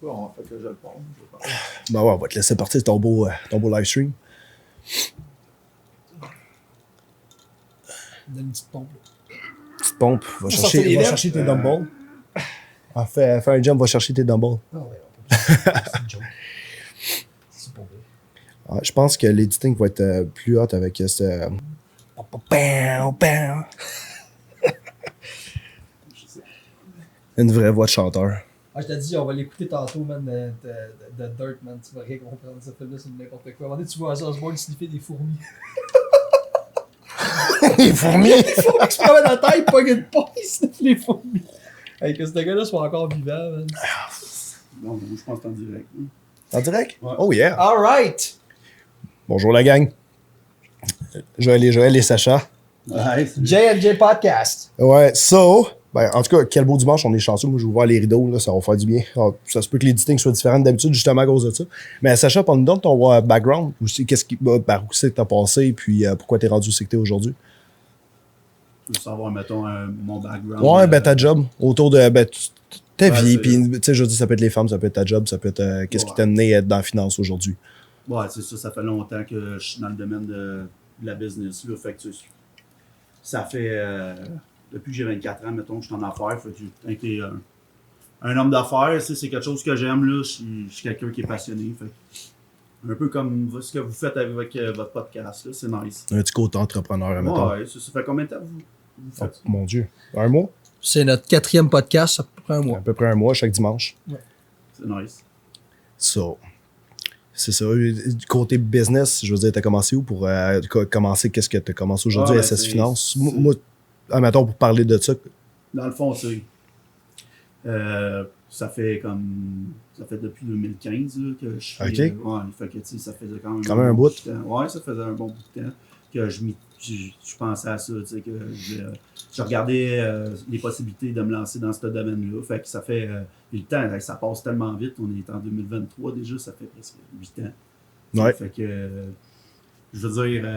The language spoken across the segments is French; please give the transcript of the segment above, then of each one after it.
Bon, fait que je le prends. Ben ouais, on va te laisser partir ton beau live stream. Donne une petite pompe. Petite pompe, va chercher tes dumbbells. Ah, fais un jump, va chercher tes dumbbells. Ah ouais, on peut pas. C'est une joke. C'est pas vrai. Ah, je pense que l'editing va être plus hot avec ce. Une vraie voix de chanteur. Ah, je t'ai dit, on va l'écouter tantôt, man, de Dirt, man. Tu vas rien comprendre. Ça fait là, c'est n'importe quoi. À un moment donné, tu vois Osborne sniffer des fourmis. Les fourmis! Les fourmis qui se promènent dans la tête, pogne une pompe, ils sniffent les fourmis. Hey, que ce gars-là soit encore vivant, man. Non, moi, je pense que c'est en direct. En direct? Ouais. Oh yeah! Alright! Bonjour la gang. Joël et Sacha. Ouais, c'est J&J Podcast. Ouais, ben, en tout cas, quel beau dimanche, on est chanceux. Moi, je vais ouvrir les rideaux, là, ça va faire du bien. Alors, ça se peut que l'editing soit différent d'habitude, justement à cause de ça. Mais Sacha, parle-nous donc de ton background. Qu'est-ce qui, par où c'est que t'as passé, puis pourquoi t'es rendu où c'est que t'es aujourd'hui? Je veux savoir, mettons, mon background. Ouais, ben ta job, autour de ta vie, c'est- puis tu sais, je dis, ça peut être les femmes, ça peut être ta job, ça peut être qu'est-ce qui t'a mené à être dans la finance aujourd'hui. Ouais, c'est ça, ça fait longtemps que je suis dans le domaine de la business. Là, fait que ça fait depuis que j'ai 24 ans, mettons, que je suis en affaires. Fait que j'ai été un homme d'affaires, c'est quelque chose que j'aime. Là, je suis quelqu'un qui est passionné. Fait que, un peu comme ce que vous faites avec votre podcast, là, c'est nice. Un petit côté entrepreneur, mettons. Ouais, ça fait combien de temps vous faites ça? Mon Dieu. Un mois? C'est notre 4e podcast, ça peut prendre un À mois. peu près un mois, chaque dimanche. C'est nice. So, c'est ça. Du côté business, je veux dire, t'as commencé où pour commencer? Qu'est-ce que t'as commencé aujourd'hui à SS Finance? Moi, admettons, pour parler de ça. Dans le fond, ça fait depuis 2015 là, que je suis. OK. Ouais, fait que ça faisait quand même un bout. de temps. Ouais, ça faisait un bon bout de temps que je pensais à ça, tu sais, que je regardais les possibilités de me lancer dans ce domaine-là. Fait que ça fait le temps, ça passe tellement vite. On est en 2023 déjà, ça fait presque 8 ans. Ouais. Fait que je veux dire.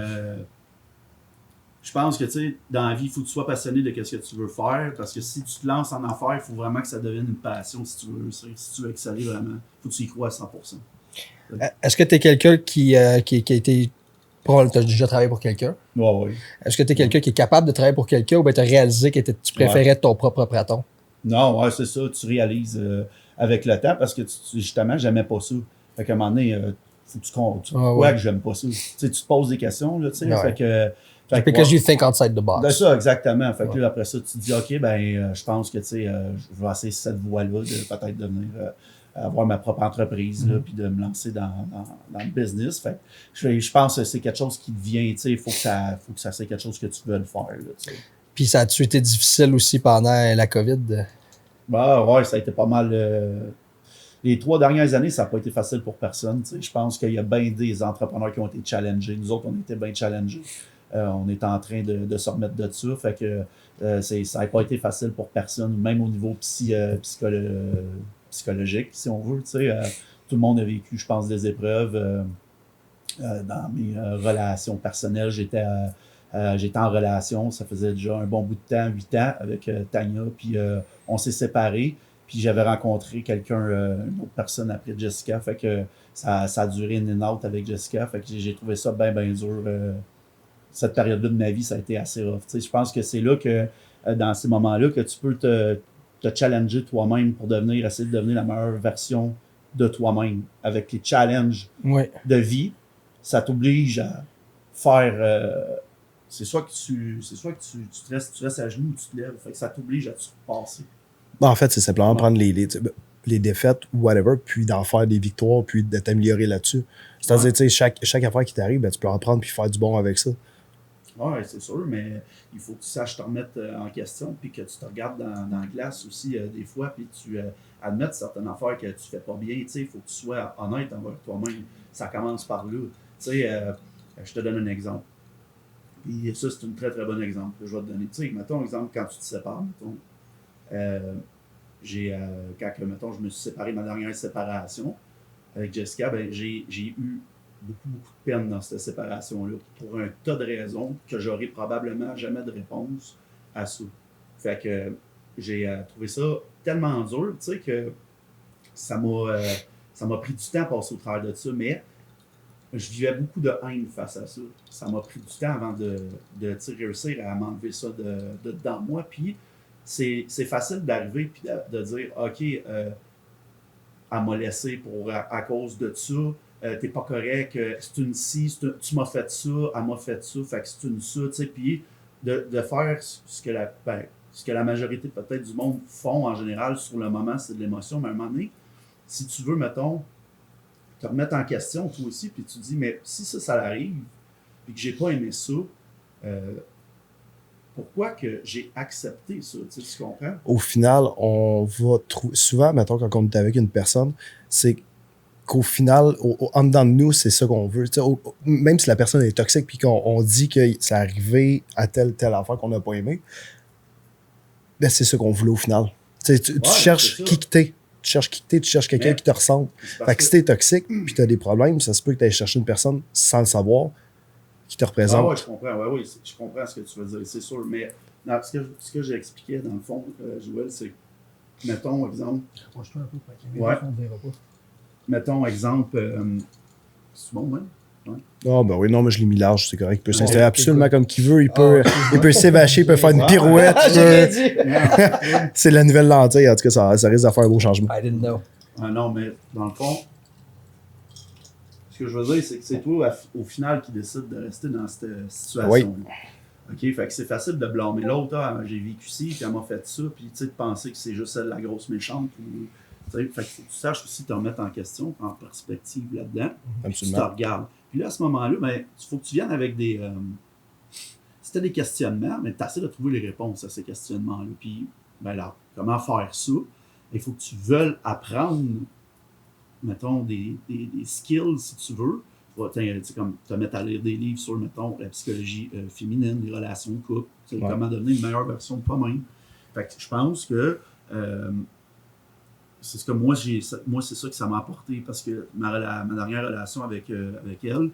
Je pense que, tu sais, dans la vie, il faut que tu sois passionné de ce que tu veux faire, parce que si tu te lances en affaires, il faut vraiment que ça devienne une passion si tu veux réussir, si tu veux exceller vraiment. Il faut que tu y crois à 100%. Est-ce que tu es quelqu'un qui a été. Tu as déjà travaillé pour quelqu'un? Ouais. Est-ce que tu es quelqu'un qui est capable de travailler pour quelqu'un ou bien tu as réalisé que tu préférais être ton propre patron? Non, ouais, c'est ça. Tu réalises avec le temps, parce que justement, j'aimais pas ça. Fait qu'à un moment donné, faut que tu crois que j'aime pas ça. Tu sais, tu te poses des questions, là, tu sais. Fait que. Because you think outside the box. C'est ça, exactement. Fait que là, après ça, tu te dis, OK, je pense que, tu sais, je vais essayer cette voie-là de peut-être devenir, avoir ma propre entreprise, là, puis de me lancer dans le business. Fait que je pense que c'est quelque chose qui devient, tu sais, il faut que ça c'est quelque chose que tu veux faire, là, tu sais. Puis ça a-tu été difficile aussi pendant la COVID? Bah, ouais, ça a été pas mal. Les 3 dernières années, ça n'a pas été facile pour personne. Tu sais. Je pense qu'il y a bien des entrepreneurs qui ont été challengés. Nous autres, on était bien challengés. On est en train de se remettre de ça. Fait que ça n'a pas été facile pour personne, même au niveau psychologique, si on veut. Tu sais. Tout le monde a vécu, je pense, des épreuves. Dans mes relations personnelles, j'étais en relation, ça faisait déjà un bon bout de temps, 8 ans, avec Tania, puis on s'est séparés. Puis j'avais rencontré quelqu'un, une autre personne après Jessica, fait que ça a duré une out avec Jessica, fait que j'ai trouvé ça bien dur. Cette période-là de ma vie, ça a été assez rough. Tu sais, je pense que c'est là que, dans ces moments-là, que tu peux te challenger toi-même pour essayer de devenir la meilleure version de toi-même. Avec les challenges de vie, ça t'oblige à faire... c'est soit que tu restes à genoux ou tu te lèves. Fait que ça t'oblige à te surpasser. En fait, c'est simplement prendre les défaites ou whatever, puis d'en faire des victoires, puis de t'améliorer là-dessus. C'est-à-dire, tu sais, chaque affaire qui t'arrive, ben, tu peux en prendre puis faire du bon avec ça. Oui, c'est sûr, mais il faut que tu saches te remettre en question, puis que tu te regardes dans la glace aussi des fois, puis tu admettes certaines affaires que tu fais pas bien. Tu sais, il faut que tu sois honnête envers toi-même. Ça commence par là. Tu sais, je te donne un exemple. Puis ça, c'est un très très bon exemple que je vais te donner. Tu sais, mettons un exemple quand tu te sépares, mettons. Quand, mettons, je me suis séparé, ma dernière séparation avec Jessica, ben, j'ai eu beaucoup de peine dans cette séparation-là pour un tas de raisons que j'aurai probablement jamais de réponse à ça. Fait que j'ai trouvé ça tellement dur, tu sais, que ça m'a pris du temps à passer au travers de ça, mais je vivais beaucoup de haine face à ça. Ça m'a pris du temps avant de réussir à m'enlever ça de dedans moi. Puis c'est facile d'arriver et de dire OK, elle m'a laissé à cause de ça. T'es pas correct, c'est une ci, tu m'as fait ça, elle m'a fait ça, fait que c'est une ça, tu sais. Puis de faire ce que la majorité peut-être du monde font en général sur le moment, c'est de l'émotion, mais à un moment donné, si tu veux, mettons, te remettre en question toi aussi, puis tu te dis, mais si ça arrive, puis que j'ai pas aimé ça, pourquoi que j'ai accepté ça, tu comprends? Au final, on va trouver... Souvent, mettons, quand on est avec une personne, c'est qu'au final, en dedans de nous, c'est ça qu'on veut. Même si la personne est toxique puis qu'on dit que c'est arrivé à telle affaire qu'on n'a pas aimé, ben c'est ça qu'on voulait au final. Tu cherches qui que t'es. Tu cherches qui que t'es, tu cherches quelqu'un qui te ressemble. Fait que si t'es toxique puis t'as des problèmes, ça se peut que t'ailles chercher une personne sans le savoir qui te représente. Ah ouais, je comprends. Oui, je comprends ce que tu veux dire, c'est sûr. Mais non, ce que j'expliquais dans le fond, Joël, c'est, mettons, exemple... Approche-toi un peu pour qu'il ouais. on ne verra pas. Mettons, exemple... c'est bon, même? Ouais. Ah, ben oui, non, mais je l'ai mis large, c'est correct. Il peut s'installer absolument comme qu'il veut. Il peut s'évacher, il peut faire une pirouette. C'est la nouvelle lentille. En tout cas, ça risque de faire un beau changement. I didn't know. Ah non, mais dans le fond, ce que je veux dire, c'est que c'est toi, au final, qui décide de rester dans cette situation-là. Oui. OK? Fait que c'est facile de blâmer l'autre. Ah, j'ai vécu ci, puis elle m'a fait ça, puis tu sais, de penser que c'est juste elle, la grosse méchante. Fait que faut que tu saches aussi te remettre en question, en perspective là-dedans. Absolument. Tu te regardes. Puis là, à ce moment-là, il faut que tu viennes avec des... si tu as des questionnements, mais tu essaies de trouver les réponses à ces questionnements-là. Puis, ben là, comment faire ça? Il faut que tu veuilles apprendre, mettons, des skills, si tu veux. Tu sais, comme te mettre à lire des livres sur, mettons, la psychologie féminine, les relations de couple, comment devenir une meilleure version de toi-même. Fait que je pense que c'est ce que moi, c'est ça que ça m'a apporté, parce que ma dernière relation avec elle,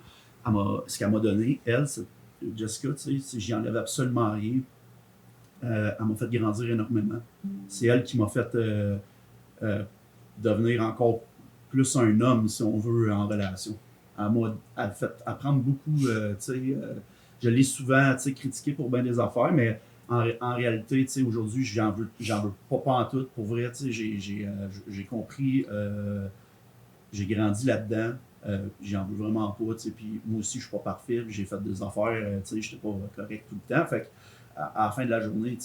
ce qu'elle m'a donné, c'est Jessica, tu sais, j'y enlève absolument rien. Elle m'a fait grandir énormément. C'est elle qui m'a fait devenir encore plus un homme, si on veut, en relation. Elle m'a fait apprendre beaucoup, je l'ai souvent critiqué pour bien des affaires, mais en réalité, aujourd'hui, j'en veux pas en tout. Pour vrai, j'ai compris, j'ai grandi là-dedans. J'en veux vraiment pas. Puis moi aussi, je suis pas parfait. J'ai fait des affaires, j'étais pas correct tout le temps. Fait à la fin de la journée,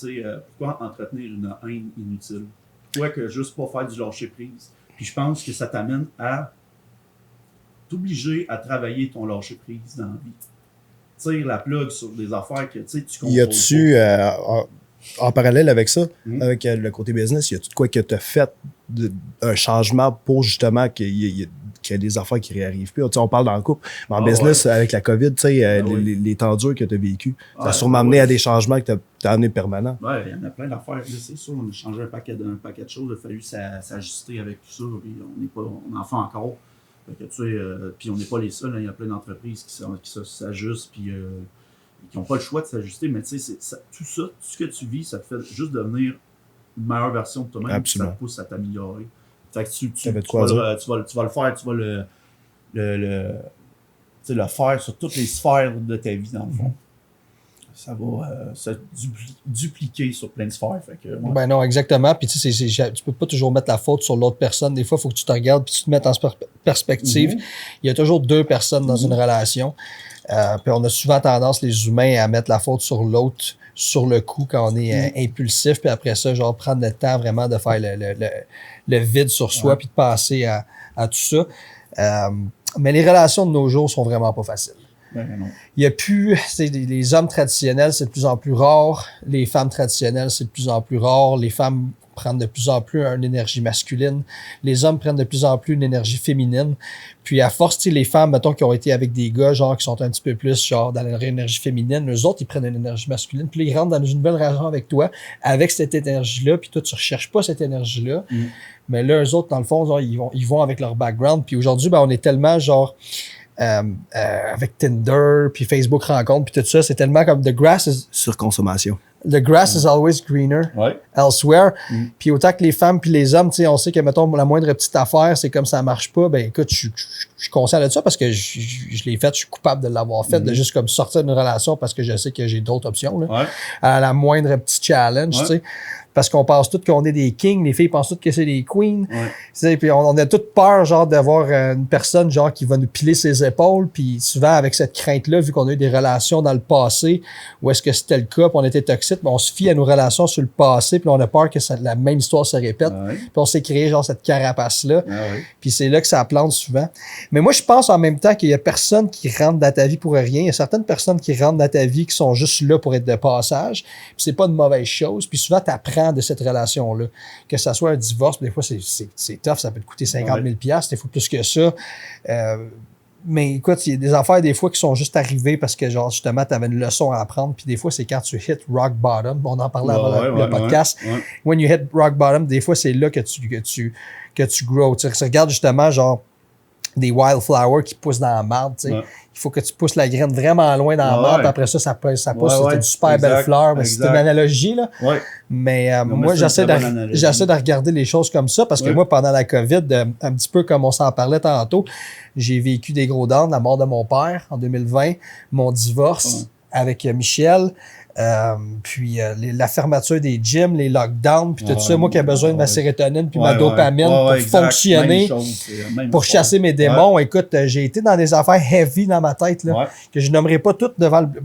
pourquoi entretenir une haine inutile? Pourquoi que juste pas faire du lâcher-prise? Puis je pense que ça t'amène à t'obliger à travailler ton lâcher-prise dans la vie. Tire la plug sur des affaires que tu contrôles. Y a-tu, en parallèle avec ça, avec le côté business, y a-tu de quoi que tu as fait un changement pour justement qu'il y ait des affaires qui ne réarrivent plus? On parle dans le couple, mais en business, avec la COVID, les temps durs que tu as vécu, ça a sûrement amené à des changements que tu as amenés permanents. Oui, il y en a plein d'affaires. C'est sûr, on a changé un paquet de choses. Il a fallu s'ajuster avec tout ça. Puis on en fait encore. Fait que, puis on n'est pas les seuls. Il y a plein d'entreprises qui s'ajustent puis qui n'ont pas le choix de s'ajuster. Mais tout ça, tout ce que tu vis, ça te fait juste devenir une meilleure version de toi-même. Absolument. Ça te pousse à t'améliorer. Fait que tu vas le faire, tu vas le faire sur toutes les sphères de ta vie, dans le fond. Ça va se dupliquer sur plein de sphères. Fait que, ouais. Ben non, exactement. Puis tu sais, tu peux pas toujours mettre la faute sur l'autre personne. Des fois, il faut que tu te regardes puis tu te mettes en perspective. Il y a toujours deux personnes dans une relation. Puis on a souvent tendance, les humains, à mettre la faute sur l'autre sur le coup quand on est impulsif. Puis après ça, genre prendre le temps vraiment de faire le vide sur soi puis de passer à tout ça. Mais les relations de nos jours sont vraiment pas faciles. Il y a plus, les hommes traditionnels, c'est de plus en plus rare. Les femmes traditionnelles, c'est de plus en plus rare. Les femmes prennent de plus en plus une énergie masculine. Les hommes prennent de plus en plus une énergie féminine. Puis à force, les femmes, mettons, qui ont été avec des gars, genre, qui sont un petit peu plus, genre, dans l'énergie féminine, eux autres, ils prennent une énergie masculine. Puis là, ils rentrent dans une nouvelle relation avec toi, avec cette énergie-là. Puis toi, tu recherches pas cette énergie-là. Mais là, eux autres, dans le fond, genre, ils vont avec leur background. Puis aujourd'hui, on est tellement, genre, avec Tinder, puis Facebook Rencontre, puis tout ça, c'est tellement comme the grass is... Surconsommation. The grass is always greener Ouais. elsewhere. Puis autant que les femmes puis les hommes, tu sais, on sait que, mettons, la moindre petite affaire, c'est comme ça marche pas. Ben écoute, je suis conscient de ça parce que je l'ai fait, je suis coupable de l'avoir fait, de juste comme sortir d'une relation parce que je sais que j'ai d'autres options. Là. Ouais. À la moindre petit challenge, tu sais. Parce qu'on pense tous qu'on est des kings, les filles pensent toutes que c'est des queens. Ouais. Tu sais, puis on a toute peur, genre, d'avoir une personne, genre, qui va nous piler ses épaules. Puis souvent, avec cette crainte-là, vu qu'on a eu des relations dans le passé, où est-ce que c'était le cas, puis on était toxique, mais on se fie à nos relations sur le passé, puis on a peur que la même histoire se répète. Ouais. Puis on s'est créé, genre, cette carapace-là. Ah ouais. Puis c'est là que ça plante souvent. Mais moi, je pense en même temps qu'il y a personne qui rentre dans ta vie pour rien. Il y a certaines personnes qui rentrent dans ta vie qui sont juste là pour être de passage. Puis c'est pas une mauvaise chose. Puis souvent, tu apprends de cette relation-là. Que ça soit un divorce, des fois, c'est tough. Ça peut te coûter 50 000 $, des fois plus que ça. Mais écoute, il y a des affaires des fois qui sont juste arrivées parce que, genre, justement, tu avais une leçon à apprendre. Puis des fois, c'est quand tu hit rock bottom. On en parlait avant le podcast. Ouais. When you hit rock bottom, des fois, c'est là que tu grow. Tu regardes justement, genre, des wildflowers qui poussent dans la marde, tu sais. Ouais. Il faut que tu pousses la graine vraiment loin dans la marde, puis après ça pousse. C'est une super belle fleur. Mais c'est une analogie, là. Ouais. Mais Non, moi, c'est j'essaie une très bonne analogie. de regarder les choses comme ça parce que moi, pendant la COVID, un petit peu comme on s'en parlait tantôt, j'ai vécu des gros downs, la mort de mon père en 2020, mon divorce avec Michel, puis la fermeture des gyms, les lockdowns, puis tout ça. Moi qui ai besoin de ma sérotonine puis ma dopamine pour fonctionner, pour chasser mes démons. Écoute, j'ai été dans des affaires heavy dans ma tête, là, que je nommerai pas toutes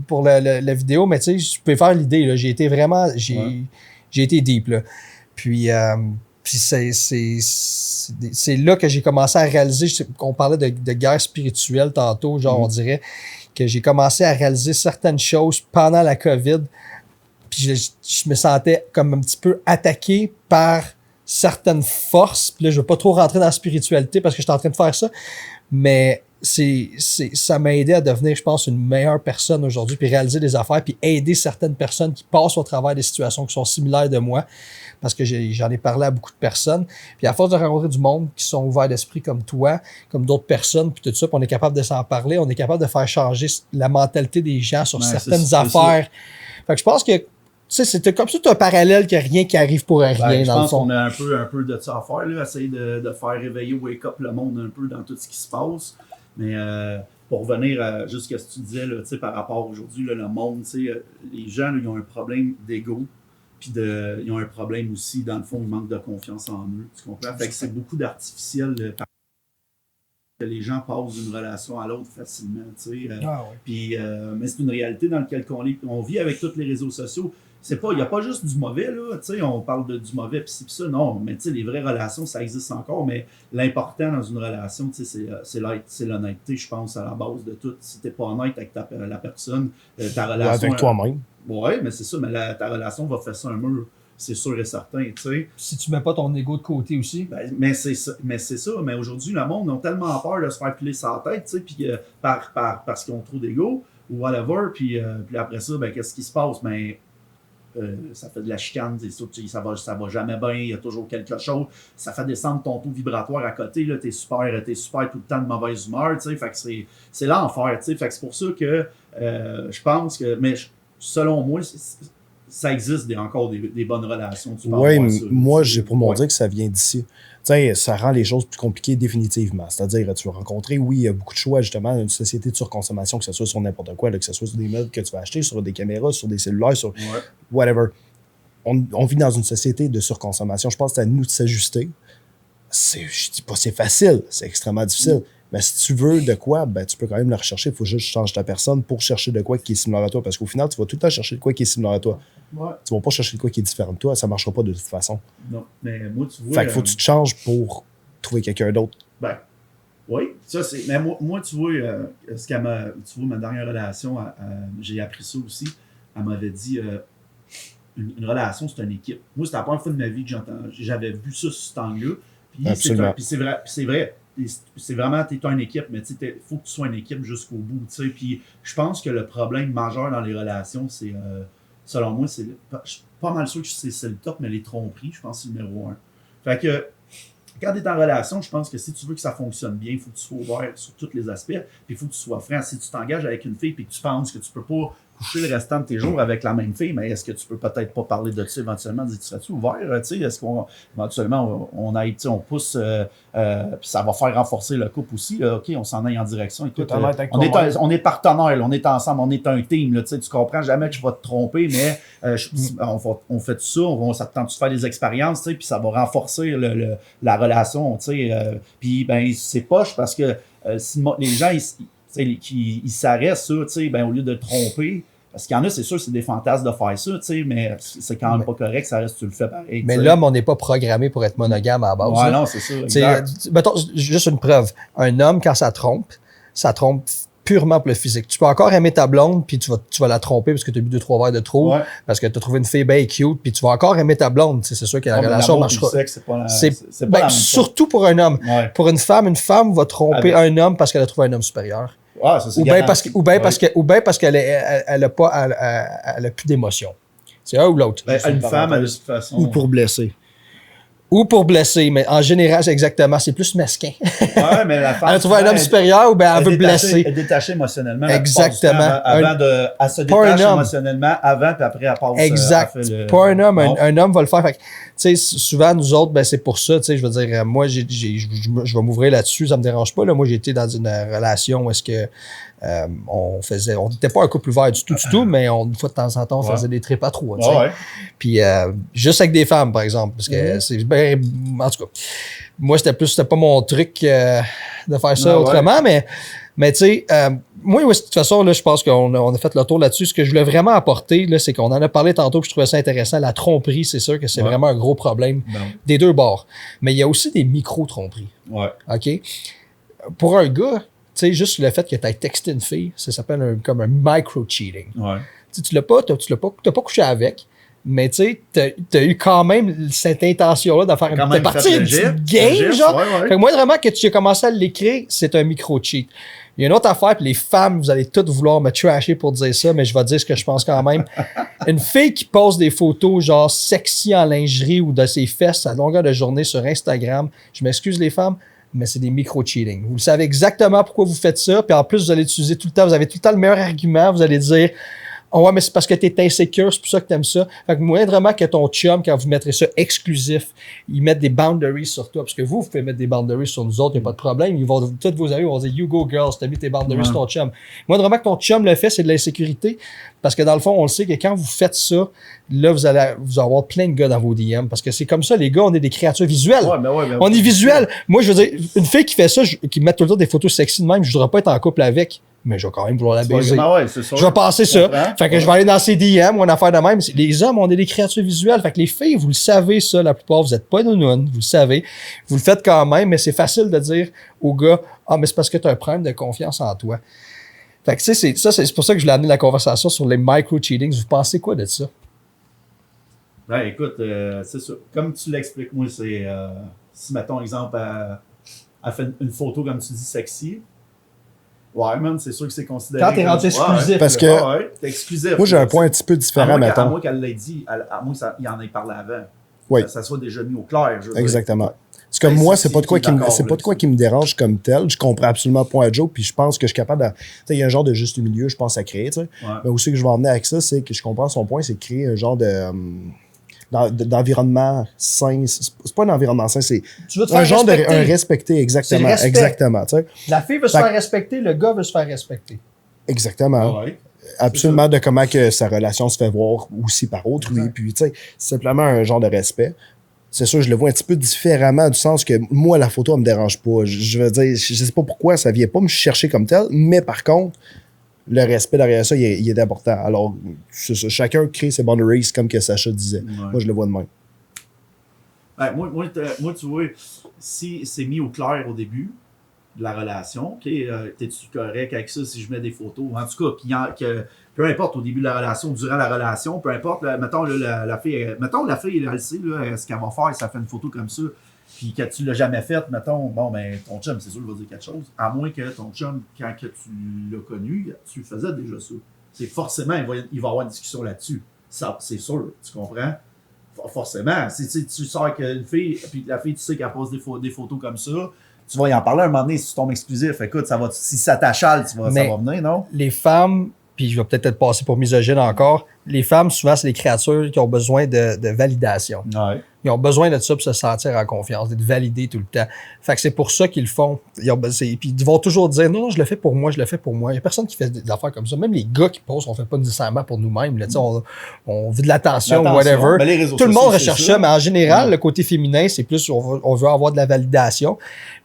pour la vidéo, mais tu sais, je peux faire l'idée. Là, j'ai été vraiment... J'ai été deep, là. Puis c'est là que j'ai commencé à réaliser, qu'on parlait de guerre spirituelle tantôt, genre on dirait que j'ai commencé à réaliser certaines choses pendant la COVID, puis je me sentais comme un petit peu attaqué par certaines forces. Puis là, je veux pas trop rentrer dans la spiritualité parce que j'étais en train de faire ça, mais ça m'a aidé à devenir, je pense, une meilleure personne aujourd'hui, puis réaliser des affaires, puis aider certaines personnes qui passent au travers des situations qui sont similaires de moi, parce que j'en ai parlé à beaucoup de personnes. Puis à force de rencontrer du monde qui sont ouverts d'esprit comme toi, comme d'autres personnes, puis tout ça, puis on est capable de s'en parler, on est capable de faire changer la mentalité des gens sur certaines affaires. Fait que je pense que c'était comme ça, tu as un parallèle qu'il n'y a rien qui arrive pour rien, dans le fond. Je pense qu'on a un peu de ça à faire, là, essayer de faire réveiller, wake up le monde un peu dans tout ce qui se passe. Mais pour revenir à juste ce que tu disais là, par rapport aujourd'hui, là, le monde, les gens, là, ils ont un problème d'ego, puis ils ont un problème aussi, dans le fond, ils manquent de confiance en eux. Tu comprends? Fait que c'est beaucoup d'artificiel que les gens passent d'une relation à l'autre facilement. Puis, mais c'est une réalité dans laquelle on vit avec tous les réseaux sociaux. Il n'y a pas juste du mauvais, là, on parle du mauvais pis ça, non, mais les vraies relations, ça existe encore, mais l'important dans une relation, c'est l'honnêteté, je pense, à la base de tout. Si t'es pas honnête avec la personne, ta relation... Avec toi-même. Oui, mais c'est ça, mais ta relation va faire ça un mur, c'est sûr et certain, Si tu mets pas ton ego de côté aussi. Mais c'est ça, mais aujourd'hui, le monde a tellement peur de se faire piler sa tête, puis parce qu'ils ont trop d'ego, ou whatever, puis après ça, qu'est-ce qui se passe? Ça fait de la chicane, ça va jamais bien, il y a toujours quelque chose, ça fait descendre ton taux vibratoire à côté, là, t'es super tout le temps de mauvaise humeur, fait que c'est l'enfer, fait que c'est pour ça que je pense que, mais selon moi, ça existe encore des bonnes relations. Oui, moi, j'ai pour mon dire que ça vient d'ici. Ça rend les choses plus compliquées définitivement. C'est-à-dire, tu vas rencontrer, oui, il y a beaucoup de choix, justement, une société de surconsommation, que ce soit sur n'importe quoi, là, que ce soit sur des meubles que tu vas acheter, sur des caméras, sur des cellulaires, sur whatever. On vit dans une société de surconsommation. Je pense que c'est à nous de s'ajuster. Je dis pas c'est facile, c'est extrêmement difficile. Mais si tu veux de quoi, tu peux quand même le rechercher. Il faut juste changer ta personne pour chercher de quoi qui est similaire à toi. Parce qu'au final, tu vas tout le temps chercher de quoi qui est similaire à toi. Ouais. Tu vas pas chercher de quoi qui est différent de toi. Ça marchera pas de toute façon. Non, mais moi, tu vois... Fait qu'il faut que tu te changes pour trouver quelqu'un d'autre. Oui, ça c'est... Mais moi tu vois, tu vois, ma dernière relation, j'ai appris ça aussi. Elle m'avait dit, une relation, c'est une équipe. Moi, c'était la première fois de ma vie que j'avais vu ça sur cet angle-là. Puis c'est vrai. C'est vraiment, tu es une équipe, mais il faut que tu sois une équipe jusqu'au bout. Puis je pense que le problème majeur dans les relations, c'est, selon moi, je suis pas mal sûr que c'est le top, mais les tromperies, je pense que c'est le numéro 1. Fait que quand tu es en relation, je pense que si tu veux que ça fonctionne bien, il faut que tu sois ouvert sur tous les aspects, puis il faut que tu sois franc. Si tu t'engages avec une fille et que tu penses que tu peux pas coucher le restant de tes jours avec la même fille, mais est-ce que tu peux peut-être pas parler de ça éventuellement? Tu serais-tu ouvert? Est-ce qu'on éventuellement on aille, on pousse, puis ça va faire renforcer le couple aussi. Là, OK, on s'en aille en direction. Écoute, on est partenaires, là, on est ensemble, on est un team. Là, tu comprends jamais que je vais te tromper, mais on fait tout ça, ça te tente de faire des expériences, puis ça va renforcer la relation. Puis ben c'est poche parce que si les gens ils s'arrêtent ça, au lieu de tromper, parce qu'il y en a, c'est sûr, c'est des fantasmes de faire ça, mais c'est quand même pas correct, ça reste, tu le fais pareil. Mais l'homme, on n'est pas programmé pour être monogame à la base. Ouais, non, c'est ça. Mettons, juste une preuve. Un homme, quand ça trompe purement pour le physique. Tu peux encore aimer ta blonde, puis tu vas la tromper parce que tu as bu 2-3 verres de trop, parce que tu as trouvé une fille bien cute, puis tu vas encore aimer ta blonde. C'est sûr que la relation marchera. C'est pas surtout pour un homme. Ouais. Pour une femme va tromper un homme parce qu'elle a trouvé un homme supérieur. Ah, ça, ou bien parce qu'elle a plus d'émotion. C'est un ou l'autre. Une femme, de toute façon. Ou pour blesser. Ou pour blesser, mais en général, c'est exactement, c'est plus mesquin. Ouais, mais la femme. Elle a trouvé un homme supérieur ou bien elle veut blesser. Elle est détachée émotionnellement. Exactement. Elle se détache émotionnellement avant, puis après, elle passe. Exact. Pas un homme. Un homme va le faire. Fait que, tu sais, souvent, nous autres, ben, c'est pour ça, tu sais, je veux dire, moi, je vais m'ouvrir là-dessus, ça me dérange pas, là. Moi, j'ai été dans une relation où est-ce que, on n'était pas un couple ouvert du tout, mais une fois de temps en temps, on faisait des trips à trois, tu sais. Puis, juste avec des femmes, par exemple, parce que c'est bien, en tout cas, moi, c'était pas mon truc, de faire ça autrement, mais tu sais, moi, de toute façon, là, je pense qu'on a fait le tour là-dessus. Ce que je voulais vraiment apporter, là, c'est qu'on en a parlé tantôt, puis je trouvais ça intéressant. La tromperie, c'est sûr que c'est vraiment un gros problème des deux bords. Mais il y a aussi des micro-tromperies. Ouais. OK? Pour un gars, tu sais, juste le fait que tu aies texté une fille, ça s'appelle comme un micro-cheating. Ouais. Tu l'as pas couché avec, mais tu sais, t'as eu quand même cette intention-là de faire une petite game, genre. Fait que moi, vraiment, que tu as commencé à l'écrire, c'est un micro-cheat. Il y a une autre affaire, puis les femmes, vous allez toutes vouloir me trasher pour dire ça, mais je vais dire ce que je pense quand même. Une fille qui pose des photos genre sexy en lingerie ou de ses fesses à longueur de journée sur Instagram, je m'excuse les femmes, mais c'est des micro-cheating. Vous savez exactement pourquoi vous faites ça, puis en plus, vous allez utiliser tout le temps, vous avez tout le temps le meilleur argument, vous allez dire « Oh ouais, mais c'est parce que t'es insécure, c'est pour ça que t'aimes ça. » Fait que moindrement que ton chum, quand vous mettrez ça exclusif, ils mettent des boundaries sur toi, parce que vous pouvez mettre des boundaries sur nous autres, il n'y a pas de problème. Ils vont, tous vos amis vont dire « You go girls, t'as mis tes boundaries sur ton chum. » Moindrement que ton chum le fait, c'est de l'insécurité, parce que dans le fond, on le sait que quand vous faites ça, là, vous allez avoir plein de gars dans vos DM, parce que c'est comme ça, les gars, on est des créatures visuelles. On est visuels. Moi, je veux dire, une fille qui fait ça, qui met tout le temps des photos sexy de même, je voudrais pas être en couple avec. Mais je vais quand même vouloir la baiser. Je vais passer ça. Fait que je vais aller dans ses DM ou une affaire de même. Les hommes, on est des créatures visuelles. Fait que les filles, vous le savez ça, la plupart, vous êtes pas nounounes, vous le savez. Vous le faites quand même, mais c'est facile de dire aux gars, ah, mais c'est parce que tu as un problème de confiance en toi. Fait que c'est pour ça que je voulais amener la conversation sur les micro-cheatings. Vous pensez quoi de ça? Ben, écoute, c'est ça. Comme tu l'expliques, moi, c'est, si, mettons, exemple, elle fait une photo, comme tu dis, sexy. Ouais, man, c'est sûr que c'est considéré. Quand t'es rendu exclusif. Parce que t'es exclusif. Moi, j'ai un point un petit peu différent, mettons. À moins qu'elle l'ait dit, à moins qu'il en ait parlé avant. Oui. Ça soit déjà mis au clair. Exactement. Parce que moi, c'est pas de quoi qui me dérange comme tel. Je comprends absolument le point à Joe, puis je pense que je suis capable de. Tu sais, il y a un genre de juste milieu, je pense, à créer, tu sais. Mais aussi que je vais emmener avec ça, c'est que je comprends son point, c'est de créer un genre d'environnement sain. C'est pas un environnement sain, c'est un genre de respecter, exactement. Exactement. Tu sais. La fille veut se faire respecter, le gars veut se faire respecter. Exactement. Absolument, de comment que sa relation se fait voir aussi par autrui. Puis, tu sais, c'est simplement un genre de respect. C'est sûr, je le vois un petit peu différemment, du sens que moi, la photo, elle me dérange pas. Je veux dire, je sais pas pourquoi, ça vient pas me chercher comme tel, mais par contre, le respect derrière ça, il est important. Alors, c'est ça, chacun crée ses boundaries, comme que Sacha disait. Moi, je le vois de même. Ben, moi, tu vois, si c'est mis au clair au début de la relation, OK, t'es-tu correct avec ça si je mets des photos? En tout cas, peu importe au début de la relation, durant la relation, peu importe, là, mettons la fille, elle le sait, là, ce qu'elle va faire, ça fait une photo comme ça, puis que tu l'as jamais faite, mettons, bon, ben, ton chum, c'est sûr qu'il va dire quelque chose, à moins que ton chum, quand que tu l'as connu, tu faisais déjà ça. C'est forcément, il va avoir une discussion là-dessus. Ça, c'est sûr, tu comprends? Forcément. Si tu sors avec une fille, puis la fille, tu sais qu'elle pose des photos comme ça, tu vas y en parler un moment donné si tu tombes exclusif. Écoute, si ça t'achale, ça va venir, non? Les femmes, puis je vais peut-être être passé pour misogyne encore, les femmes, souvent, c'est des créatures qui ont besoin de validation. Ouais. Ils ont besoin de ça pour se sentir en confiance, d'être validés tout le temps. Fait que c'est pour ça qu'ils le font. Puis ils vont toujours dire, non, je le fais pour moi, je le fais pour moi. Il n'y a personne qui fait des affaires comme ça. Même les gars qui posent, on ne fait pas nécessairement pour nous-mêmes. Là, on veut de l'attention, whatever. Ben, les réseaux Tout le sociaux, monde c'est recherche ça. ça, mais en général, Ouais. le côté féminin, c'est plus, on veut avoir de la validation.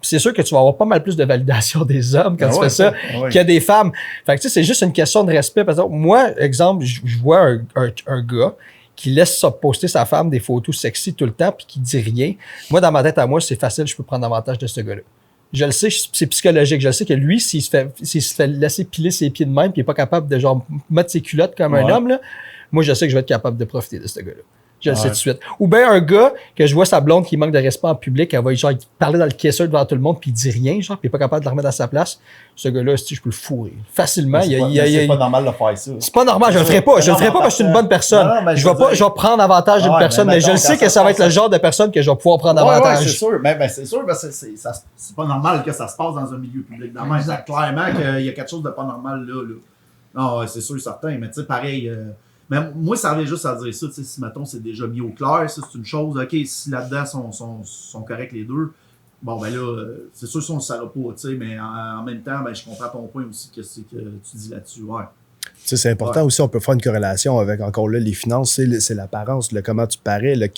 Puis c'est sûr que tu vas avoir pas mal plus de validation des hommes quand Ah tu ouais, fais ça ouais. qu'il y a des femmes. Fait que tu sais, c'est juste une question de respect. Par exemple, moi, exemple, je vois un gars qui laisse ça poster sa femme des photos sexy tout le temps puis qui dit rien. Moi, dans ma tête à moi, c'est facile, je peux prendre avantage de ce gars-là. Je le sais, c'est psychologique. Je le sais que lui, s'il se fait laisser piler ses pieds de même puis il est pas capable de genre mettre ses culottes comme un homme, là, moi, je sais que je vais être capable de profiter de ce gars-là. Je le sais tout de suite. Ou bien un gars que je vois sa blonde qui manque de respect en public, elle va genre parler dans le caisseur devant tout le monde puis il dit rien, genre, puis il est pas capable de la remettre à sa place. Ce gars-là, si je peux le fourrer facilement. C'est pas normal de faire ça. C'est pas normal, je le ferai pas. Je le ferai pas parce que je suis une bonne personne. Non, mais je vais prendre avantage d'une personne, mais je le sais que ça va être le genre de personne que je vais pouvoir prendre avantage. Ouais, c'est sûr. Ben, c'est sûr, parce que c'est pas normal que ça se passe dans un milieu public. Clairement qu'il y a quelque chose de pas normal là. Non, ouais, c'est sûr, certain. Mais tu sais, pareil. Mais moi, ça revient juste à dire ça. Si, mettons, c'est déjà mis au clair, ça, c'est une chose. OK, si là-dedans sont corrects les deux, bon, ben là, c'est sûr, ça, on ne le saura pas. Mais en même temps, ben, je comprends ton point aussi que tu dis là-dessus. Ouais. C'est important aussi, on peut faire une corrélation avec encore là les finances, c'est l'apparence, comment tu parais, le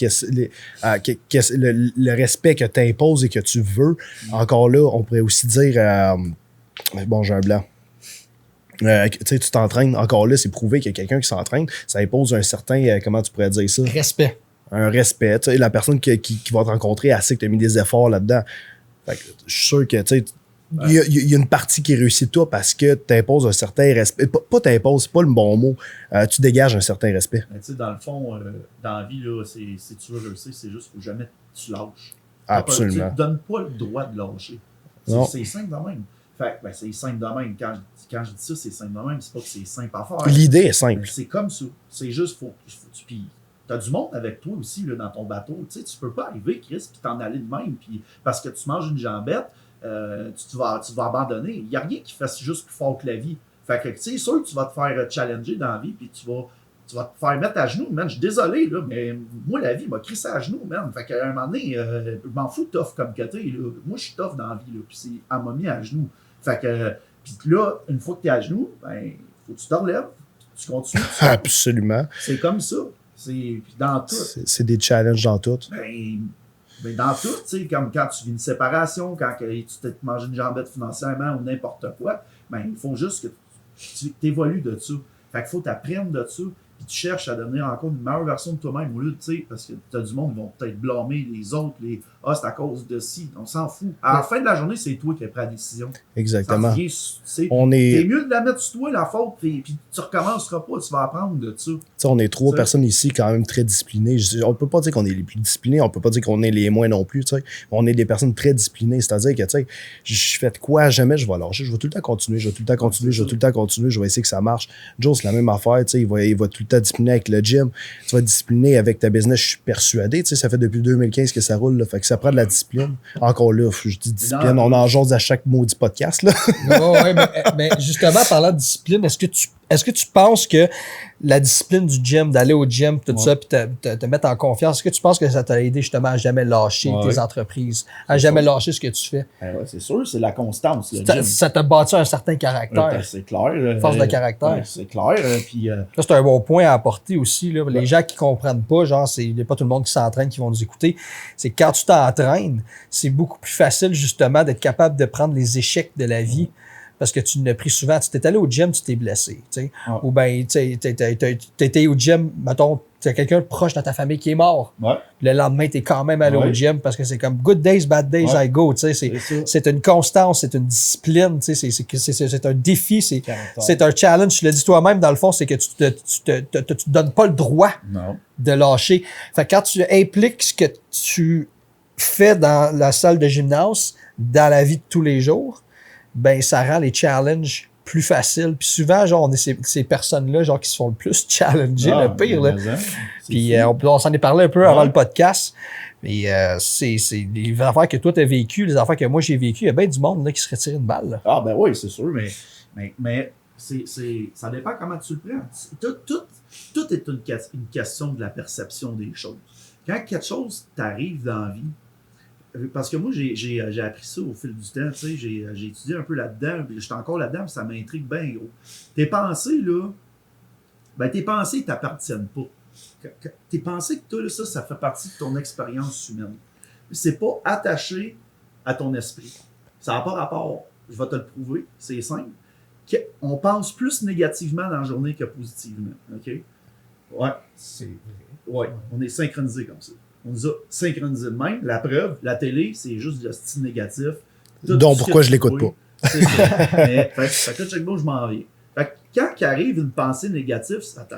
respect que tu imposes et que tu veux. Encore là, on pourrait aussi dire bon, j'ai un blanc. Tu t'entraînes, encore là, c'est prouvé qu'il y a quelqu'un qui s'entraîne, ça impose un certain, comment tu pourrais dire ça? Respect. Un respect. La personne qui va te rencontrer, elle sait que tu as mis des efforts là-dedans. Fait que je suis sûr que, il y a une partie qui réussit toi parce que tu imposes un certain respect. Pas t'imposes, c'est pas le bon mot. Tu dégages un certain respect. Dans le fond, dans la vie, là, si tu veux réussir, c'est juste qu'il ne faut jamais tu lâches. Absolument. Tu ne donnes pas le droit de lâcher. C'est simple de même. Fait ben, c'est simple de même. Quand je dis ça, c'est simple de même. C'est pas que c'est simple à faire. L'idée est simple. C'est comme ça. C'est juste, puis t'as du monde avec toi aussi là, dans ton bateau. Tu peux pas arriver, Chris, puis t'en aller de même. Puis parce que tu manges une jambette, tu vas abandonner. Il n'y a rien qui fasse juste plus fort que la vie. Fait que, c'est sûr que tu vas te faire challenger dans la vie, puis tu vas te faire mettre à genoux, man. Je suis désolé, là, mais moi, la vie m'a crissé à genoux, man. Fait qu'à un moment donné, je m'en fous tough comme côté, là. Moi, je suis tough dans la vie, là, puis elle m'a mis à genoux. Fait que, puis là, une fois que tu es à genoux, ben, faut que tu te relèves, tu continues. Absolument. C'est comme ça. Puis dans tout. C'est des challenges dans tout. Ben, dans tout, tu sais, comme quand tu vis une séparation, quand tu t'es mangé une jambette financièrement ou n'importe quoi, ben, il faut juste que tu évolues de ça. Fait qu'il faut t'apprendre de ça, puis tu cherches à devenir encore une meilleure version de toi-même au lieu de, tu sais, parce que t'as du monde qui vont peut-être blâmer les autres, c'est à cause de ci, on s'en fout. À la fin de la journée, c'est toi qui as pris la décision. Exactement. C'est mieux de la mettre sur toi, la faute, puis tu recommenceras pas, tu vas apprendre de ça. T'sais, on est trois personnes ici quand même très disciplinées. On peut pas dire qu'on est les plus disciplinés, on peut pas dire qu'on est les moins non plus. T'sais. On est des personnes très disciplinées, c'est-à-dire que je fais de quoi, jamais je vais lâcher, je vais tout le temps continuer, je vais tout le temps essayer que ça marche. Joe, c'est la même affaire, il va tout le temps discipliner avec le gym, tu vas discipliner avec ta business, je suis persuadé, ça fait depuis 2015 que ça roule, là, fait que ça prend de la discipline. Encore là, je dis discipline, on en jase à chaque maudit podcast. Là. Ouais, mais justement, parlant de discipline, est-ce que tu penses que la discipline du gym, d'aller au gym, tout ça, puis te mettre en confiance, est-ce que tu penses que ça t'a aidé justement à jamais lâcher tes entreprises, à jamais lâcher ce que tu fais? C'est sûr, c'est la constance. Ça t'a bâti un certain caractère. C'est clair. Force de caractère. C'est clair. Puis, ça, c'est un bon point à apporter aussi. Là. Les gens qui comprennent pas, genre, il n'y a pas tout le monde qui s'entraîne, qui vont nous écouter. C'est que quand tu t'entraînes, c'est beaucoup plus facile justement d'être capable de prendre les échecs de la vie. Parce que tu l'as pris souvent. Tu t'es allé au gym, tu t'es blessé. Ou bien, tu t'étais au gym, mettons, tu as quelqu'un proche dans ta famille qui est mort. Ouais. Le lendemain, tu es quand même allé au gym parce que c'est comme good days, bad days, I go. C'est une constance, c'est une discipline, c'est un défi, c'est un challenge. Tu l'as dit toi-même, dans le fond, c'est que tu te donnes pas le droit de lâcher. Fait que quand tu impliques ce que tu fais dans la salle de gymnase, dans la vie de tous les jours, ben ça rend les challenges plus faciles. Puis souvent, genre, on est ces personnes-là, genre, qui se font le plus challenger, le pire, là. Puis on s'en est parlé un peu avant le podcast. Mais c'est les affaires que toi, tu as vécues, les affaires que moi, j'ai vécues. Il y a bien du monde là, qui se retire une balle. Là. Ah, ben oui, c'est sûr, mais ça dépend comment tu le prends. Tout est une question de la perception des choses. Quand quelque chose t'arrive dans la vie, parce que moi, j'ai appris ça au fil du temps, tu sais, j'ai étudié un peu là-dedans, puis j'étais encore là-dedans, puis ça m'intrigue bien gros. Tes pensées, là, tes pensées ne t'appartiennent pas. Tes pensées que tu as, là, ça fait partie de ton expérience humaine. C'est pas attaché à ton esprit. Ça n'a pas rapport. Je vais te le prouver, c'est simple. On pense plus négativement dans la journée que positivement. OK? Ouais. C'est vrai. Ouais, on est synchronisé comme ça. On nous a synchronisé de même. La preuve, la télé, c'est juste du style négatif. Donc pourquoi je l'écoute pas? C'est ça. Mais, fait que check je m'en viens. Fait que quand il arrive une pensée négative, ça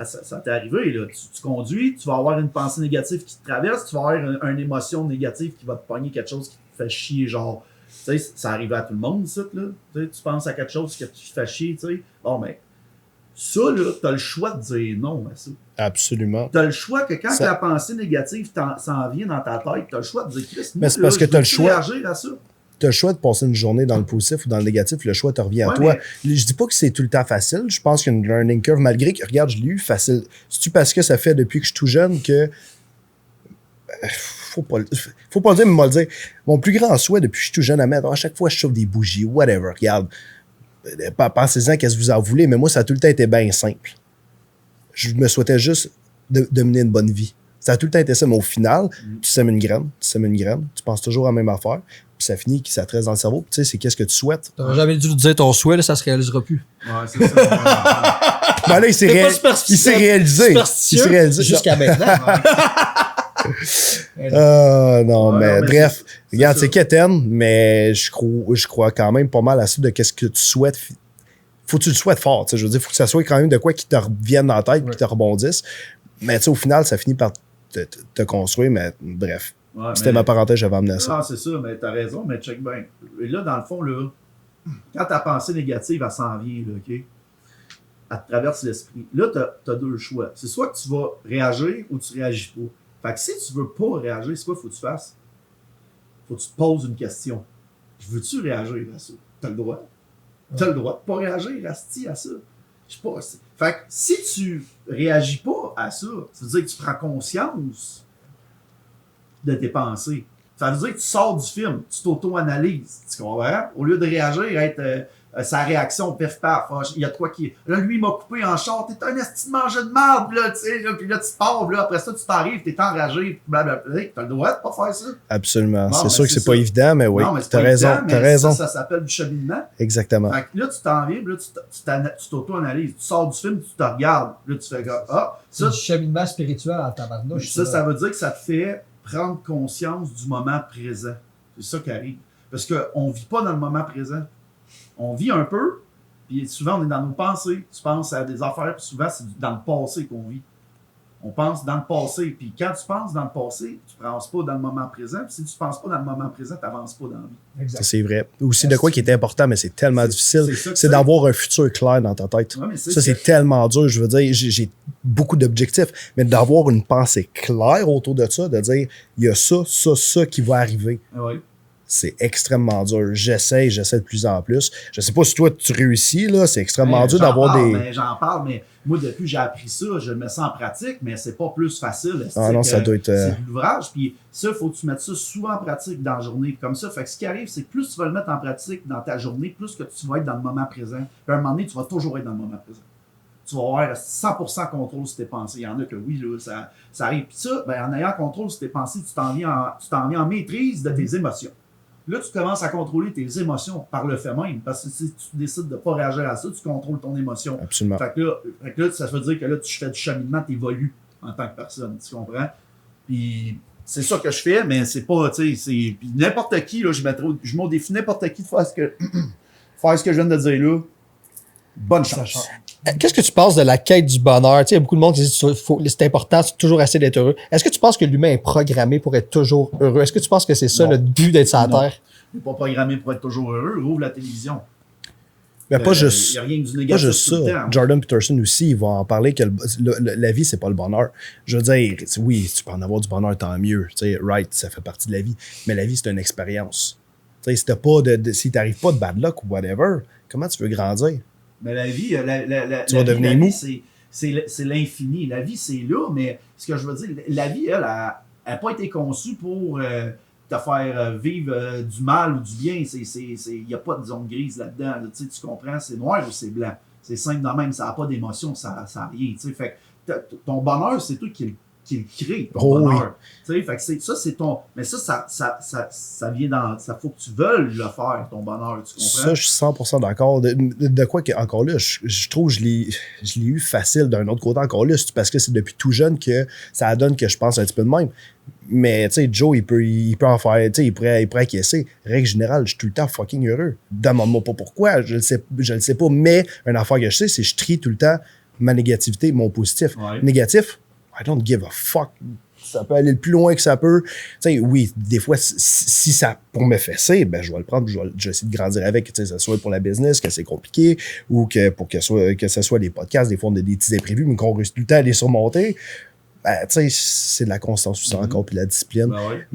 t'est arrivé, là. Tu conduis, tu vas avoir une pensée négative qui te traverse, tu vas avoir une émotion négative qui va te pogner quelque chose qui te fait chier, genre. Tu sais, ça arrive à tout le monde, ça, là. Tu penses à quelque chose qui te fait chier, tu sais. Bon, mais ça, là, t'as le choix de dire non à ça. Absolument. T'as le choix que quand la pensée négative s'en vient dans ta tête, t'as le choix de dire Chris, mais c'est parce que t'as le choix. Réagir à ça. Tu as le choix de passer une journée dans le positif ou dans le négatif, le choix te revient à toi. Mais je dis pas que c'est tout le temps facile. Je pense qu'il y a une learning curve, malgré que, regarde, je l'ai eu facile. C'est-tu parce que ça fait depuis que je suis tout jeune que. Faut pas le dire, mais moi le dire. Mon plus grand souhait depuis que je suis tout jeune à mettre, à chaque fois, je chauffe des bougies, whatever. Regarde, pensez-en qu'est-ce que vous en voulez, mais moi, ça a tout le temps été bien simple. Je me souhaitais juste de mener une bonne vie. Ça a tout le temps été ça, mais au final, tu sèmes une graine, tu penses toujours à la même affaire, puis ça finit, ça te reste dans le cerveau. Tu sais, c'est qu'est-ce que tu souhaites. T'aurais jamais dû dire ton souhait, là, ça se réalisera plus. Ouais, c'est ça. Ben là, il s'est réalisé. Il s'est réalisé. Jusqu'à maintenant. Non, mais bref. Regarde, c'est quétaine, mais je crois quand même pas mal à ça de qu'est-ce que tu souhaites. Faut que tu le souhaites fort. Je veux dire, faut que ça soit quand même de quoi qui te revienne dans la tête et qui te rebondisse. Mais tu sais, au final, ça finit par te construire, mais bref. Ouais, c'était ma parenthèse, j'avais amené à ça. Ah, c'est ça, mais t'as raison, mais check bien. Et là, dans le fond, là, quand ta pensée négative, elle s'en vient, là, OK? Elle te traverse l'esprit. Là, t'as deux choix. C'est soit que tu vas réagir ou tu réagis pas. Fait que si tu veux pas réagir, c'est quoi qu'il faut que tu fasses? Faut que tu te poses une question. Veux-tu réagir à ça? T'as le droit. T'as le droit de pas réagir à ça. Je sais pas. Fait que si tu réagis pas à ça, ça veut dire que tu prends conscience de tes pensées. Ça veut dire que tu sors du film, tu t'auto-analyses. Tu comprends? Au lieu de réagir, être sa réaction, pif paf, il y a de quoi qui. Là, lui, il m'a coupé en short, t'es un esti de manger de marde, là, tu sais, puis là, tu pars, là, après ça, tu t'arrives, t'es enragé, blablabla. T'as le droit de pas faire ça. Absolument. C'est sûr que c'est pas évident, mais oui. T'as raison. Ça s'appelle du cheminement. Exactement. Fait que là, tu t'en viens, là, tu t'auto-analyses. Tu sors du film, tu te regardes, là, tu fais comme, c'est du cheminement spirituel en tabarnouche. Ça veut dire que ça te fait prendre conscience du moment présent. C'est ça qui arrive. Parce qu'on ne vit pas dans le moment présent. On vit un peu, puis souvent on est dans nos pensées. Tu penses à des affaires, puis souvent c'est dans le passé qu'on vit. On pense dans le passé. Puis quand tu penses dans le passé, tu ne penses pas dans le moment présent. Puis si tu ne penses pas dans le moment présent, tu n'avances pas dans la vie. Exact. C'est vrai. Aussi de quoi qui est important, mais c'est tellement difficile, c'est d'avoir un futur clair dans ta tête. Ouais, ça, c'est tellement dur. Je veux dire, j'ai beaucoup d'objectifs, mais d'avoir une pensée claire autour de ça, de dire, il y a ça qui va arriver. Oui. C'est extrêmement dur. J'essaie de plus en plus. Je sais pas si toi, tu réussis, là. C'est extrêmement dur d'avoir des... J'en parle, mais moi, depuis que j'ai appris ça, je le mets ça en pratique, mais c'est pas plus facile. Ah non, ça doit être... C'est de l'ouvrage, puis ça, il faut que tu mettes ça souvent en pratique dans la journée. Comme ça, fait que ce qui arrive, c'est que plus tu vas le mettre en pratique dans ta journée, plus que tu vas être dans le moment présent. Puis à un moment donné, tu vas toujours être dans le moment présent. Tu vas avoir 100% contrôle sur tes pensées. Il y en a que oui, là, ça arrive. Puis ça, en ayant contrôle sur tes pensées, tu t'en viens en maîtrise de tes émotions. Là, tu commences à contrôler tes émotions par le fait même. Parce que si tu décides de ne pas réagir à ça, tu contrôles ton émotion. Absolument. Fait que là, ça veut dire que là, tu fais du cheminement, tu évolues en tant que personne. Tu comprends? Puis c'est ça que je fais, mais c'est pas, tu sais, c'est. Puis n'importe qui, là, je mets au défi n'importe qui de faire ce que je viens de dire là. Bonne chance. Qu'est-ce que tu penses de la quête du bonheur? Tu sais, il y a beaucoup de monde qui dit que c'est important, c'est toujours assez d'être heureux. Est-ce que tu penses que l'humain est programmé pour être toujours heureux? Est-ce que tu penses que c'est ça le but d'être sur la Terre? Il n'est pas programmé pour être toujours heureux. Ouvre la télévision. Mais pas juste, il n'y a rien que du négatif. Pas juste ça. Jordan Peterson aussi, il va en parler que la vie, c'est pas le bonheur. Je veux dire, oui, tu peux en avoir du bonheur, tant mieux. Tu sais, right, ça fait partie de la vie. Mais la vie, c'est une expérience. Tu sais, si t'arrives pas de bad luck ou whatever, comment tu veux grandir? Mais la vie, Tu vas devenir mou. C'est l'infini. La vie, c'est là, mais ce que je veux dire, la vie, elle n'a pas été conçue pour te faire vivre du mal ou du bien. Il n'y a pas de zone grise là-dedans. Là. Tu comprends? C'est noir ou c'est blanc. C'est simple de même. Ça n'a pas d'émotion, ça n'a rien. Fait que ton bonheur, c'est toi qui le crée, ton bonheur. Oui. Fait que ça, c'est ton. Mais ça vient dans. Ça faut que tu veuilles le faire, ton bonheur. Tu comprends? Ça, je suis 100% d'accord. De quoi que, encore là, je trouve que je l'ai eu facile d'un autre côté encore là. C'est parce que c'est depuis tout jeune que ça donne que je pense un petit peu de même. Mais, tu sais, Joe, il peut en faire, tu sais, il pourrait acquiescer. Règle générale, je suis tout le temps fucking heureux. Demande-moi pas pourquoi, je le sais pas. Mais, une affaire que je sais, c'est que je trie tout le temps ma négativité, mon positif. Ouais. Négatif, I don't give a fuck. Ça peut aller le plus loin que ça peut. Tu sais, oui, des fois, si ça pour me fesser, ben, je vais le prendre, je vais essayer de grandir avec, tu sais, que ce soit pour la business, que c'est compliqué, ou que pour que ce soit des podcasts, des fois, on a des petits imprévus, mais qu'on réussit tout le temps à les surmonter. Ben, tu sais, c'est de la constance aussi encore, puis de la discipline. Ben ouais.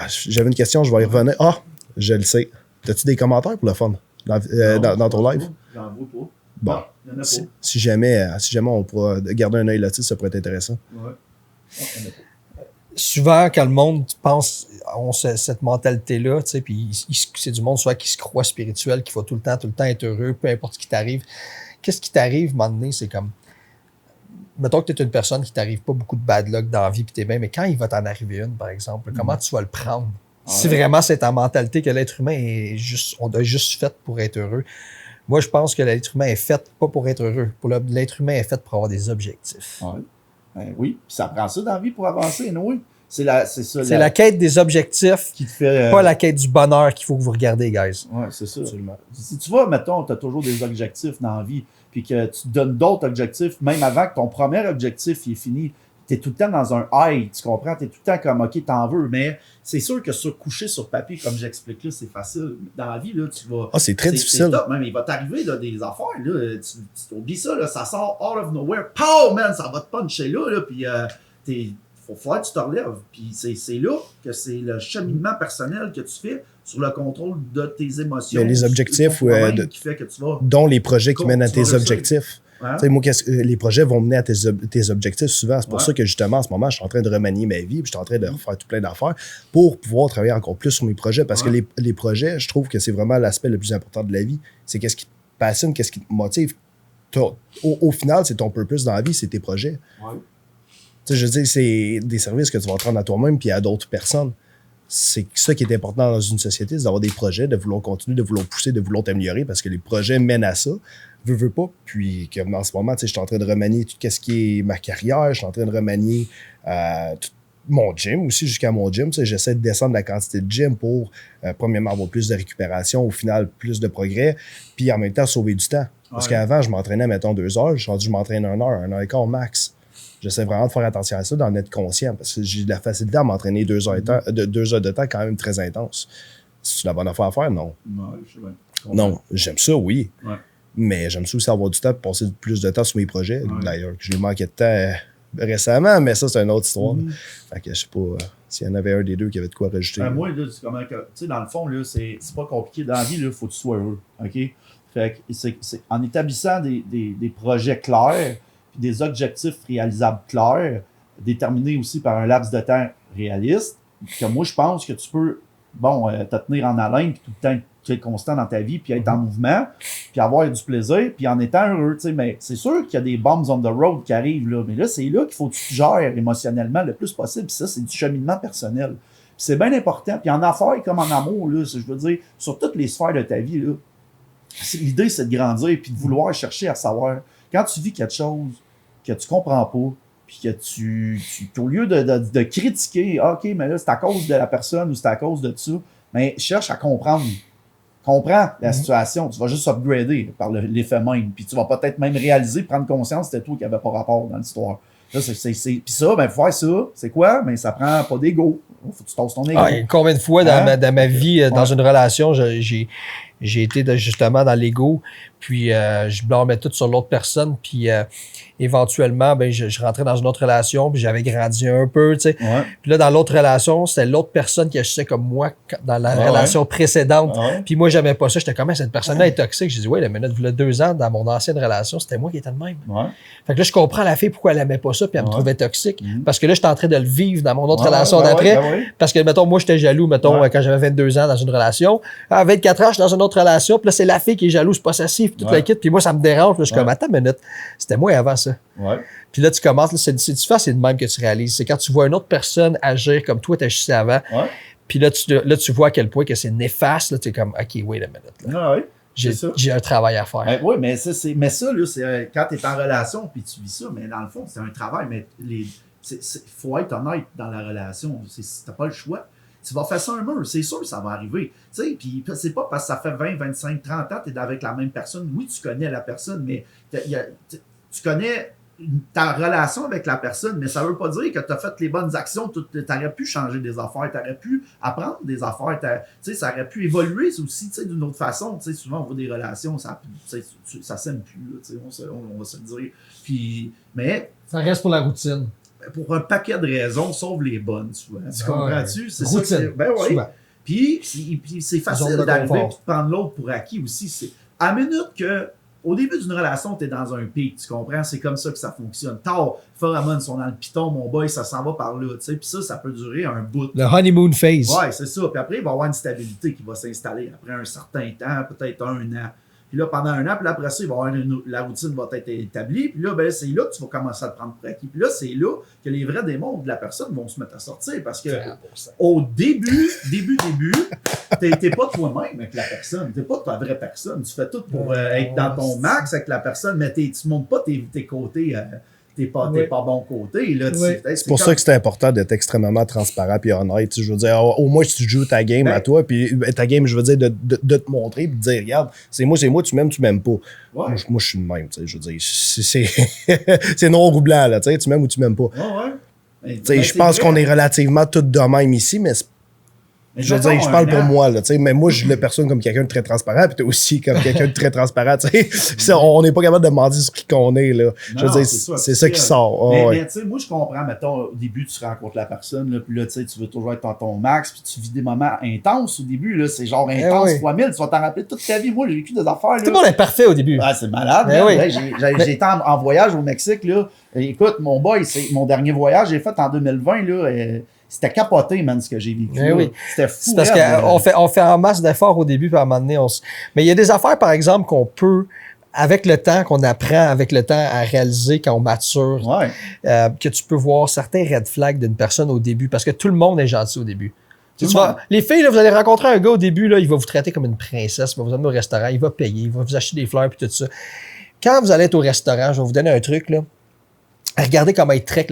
J'avais une question, je vais y revenir. Ah, je le sais. T'as-tu des commentaires pour le fun dans ton live? J'en vois pas. Bon, non, il y en a pas. Si jamais on pourra garder un œil là-dessus, ça pourrait être intéressant. Ouais. Souvent, quand le monde pense, ont cette mentalité-là, tu sais, puis c'est du monde soit qui se croit spirituel, qui va tout le temps être heureux, peu importe ce qui t'arrive. Qu'est-ce qui t'arrive, à un moment donné, c'est comme, mettons que tu es une personne qui t'arrive pas beaucoup de bad luck dans la vie, puis t'es bien, mais quand il va t'en arriver une, par exemple, comment tu vas le prendre? Si vraiment c'est ta mentalité que l'être humain on a juste fait pour être heureux. Moi, je pense que l'être humain est fait pas pour être heureux. L'être humain est fait pour avoir des objectifs. Ouais. Ben oui, puis ça prend ça dans la vie pour avancer, non? Oui. C'est la quête des objectifs, qui te fait, pas la quête du bonheur qu'il faut que vous regardez, guys. Oui, c'est ça. Absolument. Si tu vois, mettons, tu as toujours des objectifs dans la vie, puis que tu te donnes d'autres objectifs, même avant que ton premier objectif il est fini, tu es tout le temps dans un high, tu comprends? Tu es tout le temps comme, OK, t'en veux, mais c'est sûr que coucher sur papier, comme j'explique là, c'est facile. Dans la vie, là, tu vas... Ah, c'est très difficile. C'est top, même, il va t'arriver là, des affaires, là, tu oublies ça, là, ça sort out of nowhere. Pow, man, ça va te puncher là puis il faut que tu te relèves. Puis c'est là que c'est le cheminement personnel que tu fais sur le contrôle de tes émotions. Les objectifs, qui fait que tu vas, dont les projets qui mènent à tes objectifs. Hein? Moi, les projets vont mener à tes objectifs souvent. C'est pour ça que justement, en ce moment, je suis en train de remanier ma vie, puis je suis en train de refaire tout plein d'affaires pour pouvoir travailler encore plus sur mes projets. Parce que les projets, je trouve que c'est vraiment l'aspect le plus important de la vie. C'est qu'est-ce qui te passionne, qu'est-ce qui te motive. Au final, c'est ton purpose dans la vie, c'est tes projets. Ouais. Je veux dire, c'est des services que tu vas rendre à toi-même puis à d'autres personnes. C'est ça qui est important dans une société, c'est d'avoir des projets, de vouloir continuer, de vouloir pousser, de vouloir t'améliorer parce que les projets mènent à ça. Veux pas. Puis comme en ce moment, je suis en train de remanier tout ce qui est ma carrière, je suis en train de remanier tout mon gym aussi, jusqu'à mon gym. J'essaie de descendre la quantité de gym pour, premièrement, avoir plus de récupération, au final, plus de progrès, puis en même temps, sauver du temps. Parce qu'avant, je m'entraînais, mettons, 2 heures, je m'entraîne 1 heure, 1 heure et quart max. J'essaie vraiment de faire attention à ça, d'en être conscient, parce que j'ai de la facilité à m'entraîner 2 heures de temps quand même très intense. C'est la bonne affaire à faire? Non. Non, j'aime ça, oui. Ouais. Mais j'aime ça aussi avoir du temps pour passer plus de temps sur mes projets. Ouais. D'ailleurs, je l'ai manqué de temps récemment, mais ça, c'est une autre histoire. Fait que je sais pas s'il y en avait un des deux qui avait de quoi rajouter. Moi, là, c'est comme, tu sais, dans le fond, là, c'est pas compliqué. Dans la vie, il faut que tu sois heureux. OK? Fait que c'est en établissant des projets clairs, puis des objectifs réalisables clairs, déterminés aussi par un laps de temps réaliste, que moi, je pense que tu peux, te tenir en haleine, puis tout le temps être constant dans ta vie, puis être en mouvement, puis avoir du plaisir, puis en étant heureux, tu sais. Mais c'est sûr qu'il y a des bombs on the road qui arrivent, là. Mais là, c'est là qu'il faut que tu te gères émotionnellement le plus possible. Puis ça, c'est du cheminement personnel. Puis c'est bien important. Puis en affaires comme en amour, là, je veux dire, sur toutes les sphères de ta vie, là, l'idée, c'est de grandir, puis de vouloir chercher à savoir. Quand tu vis quelque chose que tu comprends pas, puis que tu au lieu de critiquer, OK, mais là, c'est à cause de la personne ou c'est à cause de ça, mais cherche à comprendre. Comprends la situation, tu vas juste upgrader par l'effet même, puis tu vas peut-être même réaliser, prendre conscience que c'était toi qui n'avais pas rapport dans l'histoire. Là, puis ça, pour faire ça, c'est quoi? Ben, ça prend pas d'ego. Faut que tu tasses ton ego. Combien de fois dans ma vie, dans une relation, j'ai été justement dans l'ego, Puis je blâmais tout sur l'autre personne. Puis éventuellement, ben, je rentrais dans une autre relation, puis j'avais grandi un peu, tu sais. Ouais. Puis là, dans l'autre relation, c'était l'autre personne qui agissait comme moi dans la relation précédente. Ouais. Puis moi, j'aimais pas ça. J'étais comme, cette personne-là est toxique. J'ai dit, ouais, la minute, il y a 2 ans, dans mon ancienne relation, c'était moi qui étais de même. Ouais. Fait que là, je comprends la fille pourquoi elle aimait pas ça, puis elle me Ouais. trouvait toxique. Mhm. Parce que là, j'étais en train de le vivre dans mon autre Ouais, relation ben d'après. ouais, ben ouais. Parce que, mettons, moi, j'étais jaloux, mettons, Ouais. quand j'avais 22 ans dans une relation. À 24 ans, je suis dans une autre relation, puis là, c'est la fille qui est jalouse, possessive, puis toute Ouais. la kit, puis moi, ça me dérange. Puis là, je suis Ouais. comme, attends une minute, c'était moi avant ça. Ouais. Puis là, tu commences, là, c'est différent, c'est de même que tu réalises. C'est quand tu vois une autre personne agir comme toi, t'agissais avant, Ouais. puis là, tu vois à quel point que c'est néfaste, là, tu es comme, OK, wait a minute, là. Ah ouais. J'ai C'est ça. j'ai un travail à faire. Oui, mais ça, là, c'est quand tu es en relation puis tu vis ça, mais dans le fond, c'est un travail, mais il faut être honnête dans la relation. Tu n'as pas le choix. Tu vas faire ça un mur, c'est sûr que ça va arriver. Tu sais, puis c'est pas parce que ça fait 20, 25, 30 ans que tu es avec la même personne. Oui, tu connais la personne, mais tu connais ta relation avec la personne, mais ça veut pas dire que tu as fait les bonnes actions. Tu aurais pu changer des affaires, tu aurais pu apprendre des affaires, ça aurait pu évoluer aussi d'une autre façon. Souvent, on voit des relations, ça s'aime plus, là, on va se le dire. Puis, mais Ça reste pour la routine. pour un paquet de raisons, sauf les bonnes, souvent. Tu comprends-tu? C'est routine, ça. Ben ouais. souvent. Puis c'est facile Zone de d'arriver et confort. de prendre l'autre pour acquis aussi. C'est à minute que, au début d'une relation, tu es dans un pic, tu comprends? C'est comme ça que ça fonctionne. Tard, phéromones sont dans le piton, mon boy, ça s'en va par là. Puis ça peut durer un bout. Le honeymoon phase. Ouais, c'est ça. Puis après, il va y avoir une stabilité qui va s'installer après un certain temps, peut-être 1 an. Puis là, pendant 1 an, puis là, après ça, il va y avoir la routine va être établie. Puis là, ben, c'est là que tu vas commencer à te prendre pour acquis. Puis là, c'est là que les vrais démons de la personne vont se mettre à sortir. Parce que au début, t'es pas toi-même avec la personne. T'es pas ta vraie personne. Tu fais tout pour être dans ton max avec la personne, mais tu montres pas tes côtés. T'es pas bon côté. Là, C'est pour ça que c'est important d'être extrêmement transparent et honnête. Je veux dire, au moins, si tu joues ta game à toi, puis ta game, je veux dire, de te montrer et de dire, regarde, c'est moi, tu m'aimes pas. Ouais. Moi, je suis le même. Je veux dire, c'est noir ou blanc, là, tu m'aimes ou tu m'aimes pas. Je pense qu'on est relativement tous de même ici, mais je veux dire, je parle pour moi, là, mais moi, je le perçois comme quelqu'un de très transparent, puis toi aussi comme quelqu'un de très transparent, on n'est pas capable de mentir sur qui qu'on est, là. Je veux dire, c'est ça qui sort. Mais tu sais, moi, je comprends, mettons, au début, tu rencontres la personne, là, puis là, tu sais, tu veux toujours être dans ton max, puis tu vis des moments intenses au début, là, c'est genre intense fois 1000, tu vas t'en rappeler toute ta vie. Moi, j'ai vécu des affaires, là. Tout le monde est parfait au début. Ah, c'est malade, j'ai été en voyage au Mexique, là. Écoute, mon boy, c'est mon dernier voyage, j'ai fait en 2020, là. C'était capoté, man, ce que j'ai vécu. Oui. C'était fou. C'est parce qu'on fait en masse d'efforts au début, puis à un moment donné, mais il y a des affaires, par exemple, qu'on peut, avec le temps, qu'on apprend avec le temps à réaliser quand on mature, que tu peux voir certains red flags d'une personne au début, parce que tout le monde est gentil au début. Les filles, là, vous allez rencontrer un gars au début, là, il va vous traiter comme une princesse, il va vous amener au restaurant, il va payer, il va vous acheter des fleurs, puis tout ça. Quand vous allez être au restaurant, je vais vous donner un truc, là. Regardez comment il traite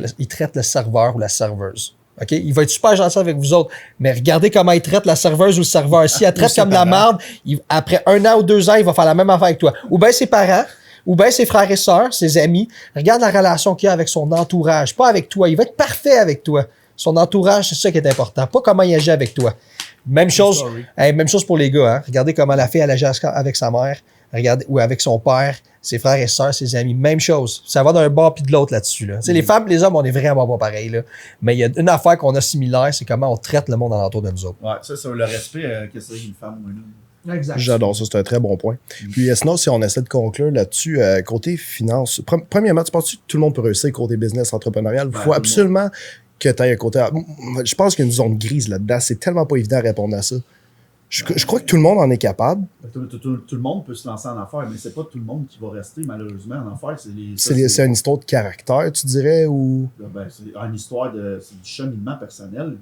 le serveur ou la serveuse. OK? Il va être super gentil avec vous autres, mais regardez comment il traite la serveuse ou le serveur. Si elle traite comme de la merde, après 1 an ou 2 ans, il va faire la même affaire avec toi. Ou bien ses parents, ou bien ses frères et sœurs, ses amis. Regarde la relation qu'il a avec son entourage, pas avec toi. Il va être parfait avec toi. Son entourage, c'est ça qui est important, pas comment il agit avec toi. Même chose pour les gars. Hein? Regardez comment la fille elle agit avec sa mère, regardez, ou avec son père, ses frères et sœurs, ses amis. Même chose. Ça va d'un bord puis de l'autre là-dessus. Là. Les femmes et les hommes, on est vraiment pas pareil. Là. Mais il y a une affaire qu'on a similaire, c'est comment on traite le monde alentour de nous autres. Ouais, ça, c'est le respect que c'est une femme ou un homme. Exact. J'adore ça, c'est un très bon point. Puis sinon, si on essaie de conclure là-dessus, côté finance, premièrement, tu penses que tout le monde peut réussir côté business entrepreneurial? Il faut absolument que tu ailles un côté... Je pense qu'il y a une zone grise là-dedans. C'est tellement pas évident à répondre à ça. Je crois que tout le monde en est capable. Tout le monde peut se lancer en affaires, mais c'est pas tout le monde qui va rester malheureusement en affaires. C'est une histoire de caractère, tu dirais, ou... Ben, c'est une histoire c'est du cheminement personnel.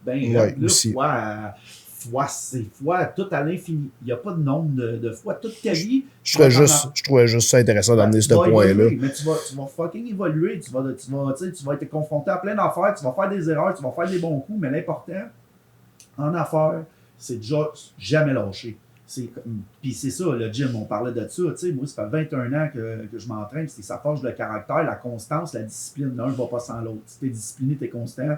Fois tout à l'infini. Il n'y a pas de nombre de fois. Toute ta vie. Je trouvais juste ça intéressant d'amener ce point-là. Mais tu vas fucking évoluer. Tu vas être confronté à plein d'affaires. Tu vas faire des erreurs. Tu vas faire des bons coups. Mais l'important en affaires, c'est déjà jamais lâcher. Puis c'est ça, le gym, on parlait de ça. Moi, ça fait 21 ans que je m'entraîne. Ça forge le caractère, la constance, la discipline. L'un ne va pas sans l'autre. Si tu es discipliné, tu es constant.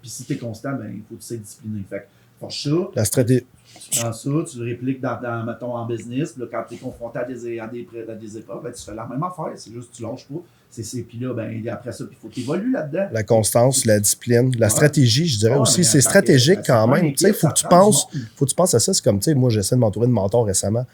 Puis si tu es constant, ben, il faut que tu sois discipliné. Fait forges ça. La stratégie. Tu prends ça, tu le répliques mettons, en business. Puis là, quand tu es confronté à des épreuves, ben, tu fais la même affaire. C'est juste que tu lâches pas. Puis là, ben, après ça, il faut que tu évolues là-dedans. La constance, la discipline, la stratégie, je dirais aussi. C'est stratégique quand même. Il faut que tu penses à ça. C'est comme, tu sais, moi, j'essaie de m'entourer de mentors récemment.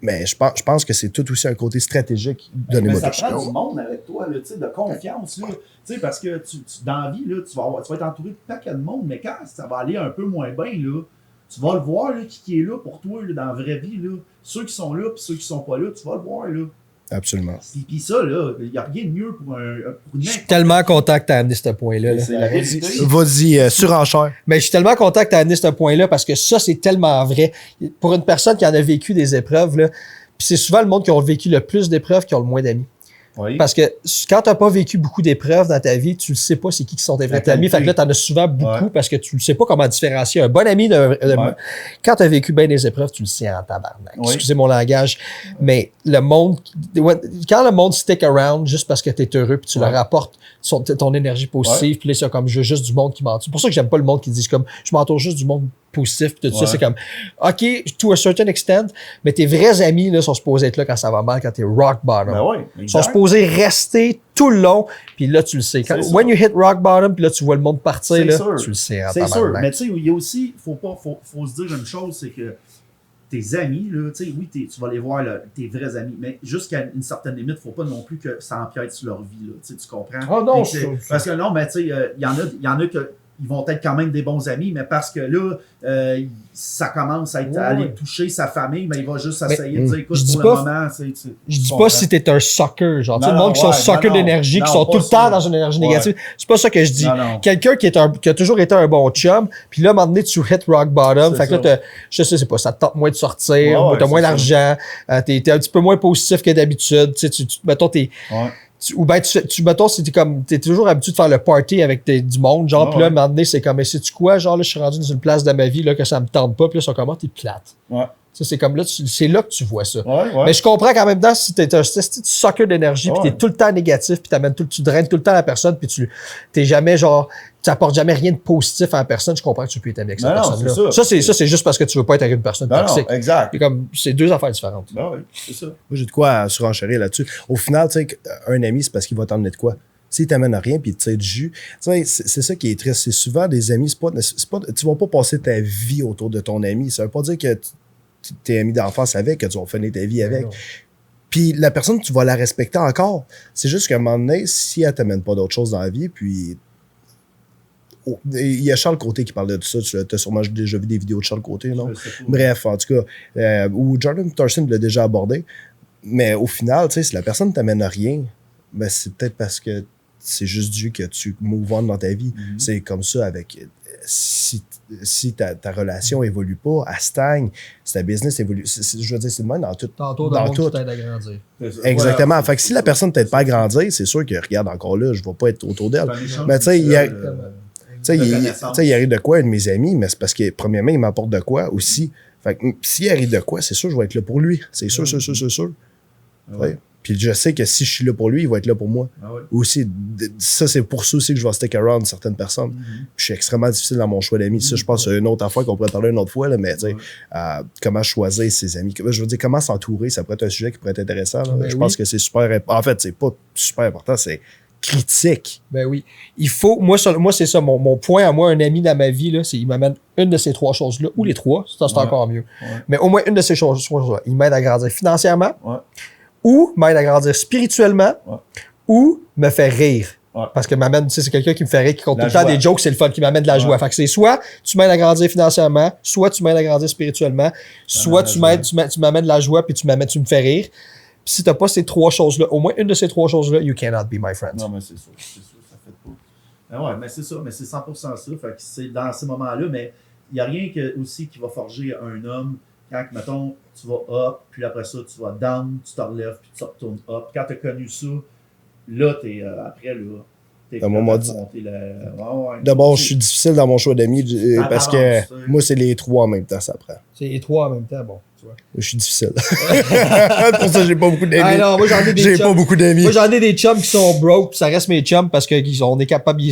Mais je pense que c'est tout aussi un côté stratégique. Donnez-moi ça prend du monde avec toi, là, de confiance. Là, parce que dans la vie, là, tu vas être entouré de paquet de monde, mais quand ça va aller un peu moins bien, là, tu vas le voir là, qui est là pour toi là, dans la vraie vie. Là. Ceux qui sont là et ceux qui sont pas là, tu vas le voir. Là. Absolument. Puis ça, là, il n'y a rien de mieux pour Je suis tellement content que tu as amené ce point-là. Là. C'est la réalité. Vas-y, surenchère. Mais je suis tellement content que tu as amené ce point-là parce que ça, c'est tellement vrai. Pour une personne qui en a vécu des épreuves, là, puis c'est souvent le monde qui a vécu le plus d'épreuves qui ont le moins d'amis. Oui. Parce que quand tu n'as pas vécu beaucoup d'épreuves dans ta vie, tu ne sais pas c'est qui sont tes vrais amis. Fait que là, tu en as souvent beaucoup parce que tu ne sais pas comment différencier un bon ami d'un. Quand tu as vécu bien des épreuves, tu le sais en tabarnak. Excusez mon langage. Mais le monde, quand le monde stick around juste parce que tu es heureux puis tu leur apportes ton énergie positive, puis là, c'est comme je veux juste du monde qui m'entoure. C'est pour ça que j'aime pas le monde qui dit comme je m'entoure juste du monde positif puis tout ça. C'est comme OK, to a certain extent, mais tes vrais amis là, sont supposés être là quand ça va mal, quand tu es rock bottom. Ils sont supposés rester tout le long, puis là, tu le sais. When you hit rock bottom, puis là, tu vois le monde partir, là, tu le sais. C'est sûr. Mais tu sais, il y a aussi, faut se dire une chose, c'est que tes amis, là, oui, tu vas les voir, là, tes vrais amis, mais jusqu'à une certaine limite, il ne faut pas non plus que ça empiète sur leur vie. Là, tu comprends? Ah non, parce que non, mais tu sais, il y en a que ils vont être quand même des bons amis, mais parce que là, ça commence à aller toucher sa famille, mais il va juste essayer de dire, écoute, pour le moment, je dis pas si t'es un sucker, genre, tu sais, le monde qui sont suckers d'énergie, qui sont tout le temps dans une énergie négative. C'est pas ça que je dis. Quelqu'un qui a toujours été un bon chum, puis là, à un moment donné, tu hit rock bottom, fait que là, je sais, c'est pas, ça te tente moins de sortir, t'as moins d'argent, t'es un petit peu moins positif que d'habitude, tu sais, mettons, ou ben mettons, si t'es toujours habitué de faire le party avec du monde, genre, puis là, à un moment donné, c'est comme, mais sais-tu quoi, genre, là, je suis rendu dans une place de ma vie, là, que ça me tente pas, puis là, ça commence, t'es plate. C'est comme là, c'est là que tu vois ça. Mais je comprends qu'en même temps, si t'es un sucker d'énergie, puis t'es tout le temps négatif, puis tu draines tout le temps la personne, puis t'es jamais genre, tu apportes jamais rien de positif à la personne, je comprends que tu peux être avec cette personne-là. Ça, c'est juste parce que tu veux pas être avec une personne toxique. Exact. C'est deux affaires différentes. Oui, c'est ça. Moi, j'ai de quoi surenchérir là-dessus. Au final, tu sais, un ami, c'est parce qu'il va t'emmener de quoi? S'il t'amène à rien puis il te tire du jus, c'est ça qui est triste. C'est souvent des amis, tu vas pas passer ta vie autour de ton ami. Ça veut pas dire que t'es ami d'enfance avec, que tu vas finir ta vie avec. Puis la personne, tu vas la respecter encore. C'est juste qu'à un moment donné, si elle t'amène pas d'autre chose dans la vie, puis il y a Charles Côté qui parlait de ça. Tu as sûrement déjà vu des vidéos de Charles Côté, non? Bref, en tout cas, ou Jordan Peterson l'a déjà abordé. Mais au final, tu sais, si la personne ne t'amène à rien, ben c'est peut-être parce que c'est juste dû que tu move on dans ta vie. C'est comme ça avec... Si ta relation évolue pas, elle stagne, si ta business évolue, je veux dire, c'est le même dans tout. Tantôt, dans tout. T'aides à grandir. Exactement. Voilà, fait que si la personne t'aide pas à grandir, c'est sûr que, regarde, encore là, je vais pas être autour d'elle. Mais tu sais, il arrive de quoi, un de mes amis, mais c'est parce que, premièrement, il m'apporte de quoi aussi. Fait que s'il arrive de quoi, c'est sûr que je vais être là pour lui. C'est sûr, sûr. Ouais. Puis je sais que si je suis là pour lui, il va être là pour moi. Aussi, ça, c'est pour ça aussi que je vais stick around certaines personnes. Je suis extrêmement difficile dans mon choix d'amis. Ça, je pense que c'est une autre affaire qu'on pourrait parler une autre fois, là, mais tu sais, comment choisir ses amis. Je veux dire, comment s'entourer, ça pourrait être un sujet qui pourrait être intéressant. Je pense que c'est super important. En fait, c'est pas super important, c'est critique. Ben oui. Il faut, moi c'est ça, mon point à moi, un ami dans ma vie, là, c'est il m'amène une de ces trois choses-là, ou les trois, c'est encore mieux. Mais au moins une de ces choses-là. Il m'aide à grandir financièrement, ou m'aide à grandir spirituellement, ou me fait rire. Parce que m'amène, tu sais, c'est quelqu'un qui me fait rire, qui compte tout le temps des jokes, c'est le fun, qui m'amène de la joie. Fait que c'est soit tu m'aides à grandir financièrement, soit tu m'aides à grandir spirituellement, soit tu m'amènes de la joie, puis tu me fais rire. Puis si t'as pas ces trois choses-là, au moins une de ces trois choses-là, you cannot be my friend. Non, mais c'est sûr, ça fait pas. Ben ouais, mais c'est ça, mais c'est 100% ça. Fait que c'est dans ces moments-là, mais il n'y a rien aussi qui va forger un homme quand, mettons, tu vas up, puis après ça, tu vas down, tu te relèves, puis tu retournes up. Quand tu as connu ça, là, après, là, t'es D'abord, je suis difficile dans mon choix d'amis parce que moi, c'est les trois en même temps, ça prend. C'est les trois en même temps, bon. toi? Je suis difficile. Pour ça, j'ai pas beaucoup d'amis. Ah non, moi j'en ai des J'ai chums. pas beaucoup d'amis. Moi j'en ai des chums qui sont broke, puis ça reste mes chums parce qu'ils sont capables